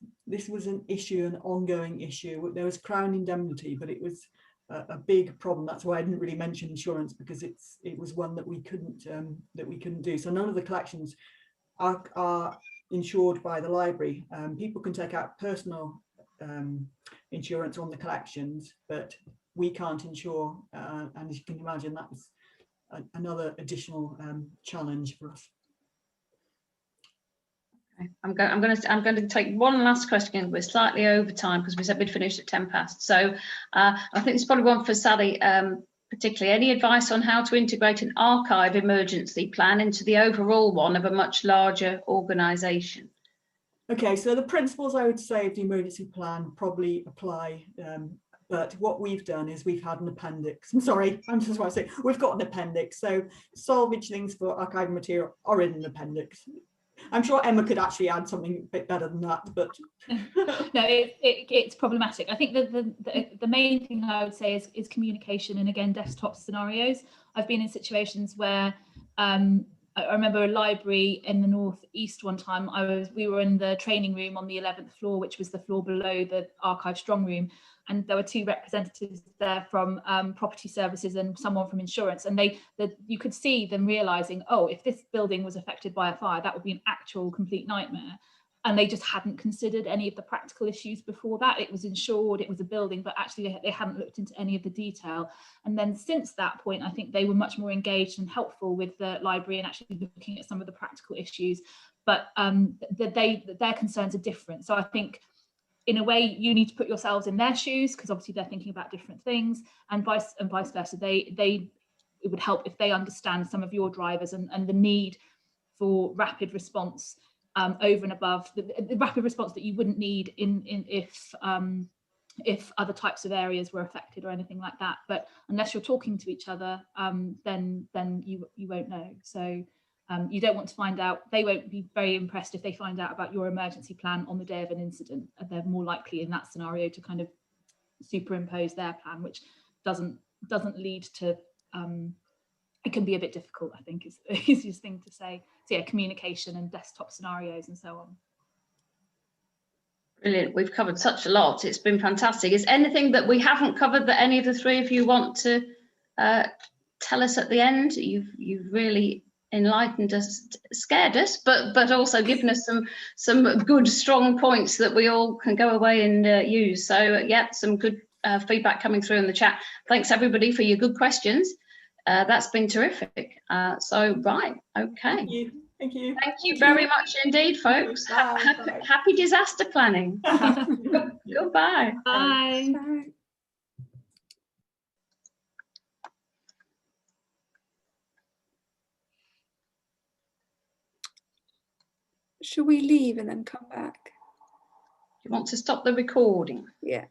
Speaker 2: an issue, an ongoing issue. There was Crown indemnity, but it was a big problem. That's why I didn't really mention insurance, because it was one that we couldn't do. So none of the collections are insured by the library. People can take out personal insurance on the collections, but we can't insure. And as you can imagine, that was another additional challenge for us.
Speaker 1: I'm going to take one last question. We're slightly over time because we said we'd finish at 10 past. So I think it's probably one for Sally, particularly any advice on how to integrate an archive emergency plan into the overall one of a much larger organisation?
Speaker 2: Okay, so the principles I would say of the emergency plan probably apply, but what we've done is we've had an appendix. I'm sorry, I'm just want to say we've got an appendix. So salvage things for archival material are in an appendix. I'm sure Emma could actually add something a bit better than that, but
Speaker 4: no, it's problematic. I think the main thing I would say is communication, and again, desktop scenarios. I've been in situations where I remember a library in the northeast one time. We were in the training room on the 11th floor, which was the floor below the archive strong room, and there were two representatives there from property services and someone from insurance, and you could see them realizing, oh, if this building was affected by a fire, that would be an actual complete nightmare. And they just hadn't considered any of the practical issues before that. It was insured, it was a building, but actually they hadn't looked into any of the detail. And then since that point, I think they were much more engaged and helpful with the library and actually looking at some of the practical issues. But their concerns are different. So I think in a way you need to put yourselves in their shoes, because obviously they're thinking about different things, and vice versa. It would help if they understand some of your drivers and the need for rapid response over and above the rapid response that you wouldn't need if other types of areas were affected or anything like that. But unless you're talking to each other, then you won't know. So you don't want to find out. They won't be very impressed if they find out about your emergency plan on the day of an incident. They're more likely in that scenario to kind of superimpose their plan, which doesn't lead to it can be a bit difficult, I think, is the easiest thing to say. So yeah, communication and desktop scenarios and so on.
Speaker 1: Brilliant. We've covered such a lot. It's been fantastic. Is anything that we haven't covered that any of the three of you want to tell us at the end? You've really enlightened us, scared us, but also given us some good, strong points that we all can go away and use. So yeah, some good feedback coming through in the chat. Thanks everybody for your good questions. That's been terrific. So right, okay.
Speaker 2: Thank you.
Speaker 1: Thank you very much indeed, folks. Happy disaster planning. Goodbye.
Speaker 4: Bye.
Speaker 3: Bye. Should we leave and then come back?
Speaker 1: You want to stop the recording?
Speaker 3: Yeah.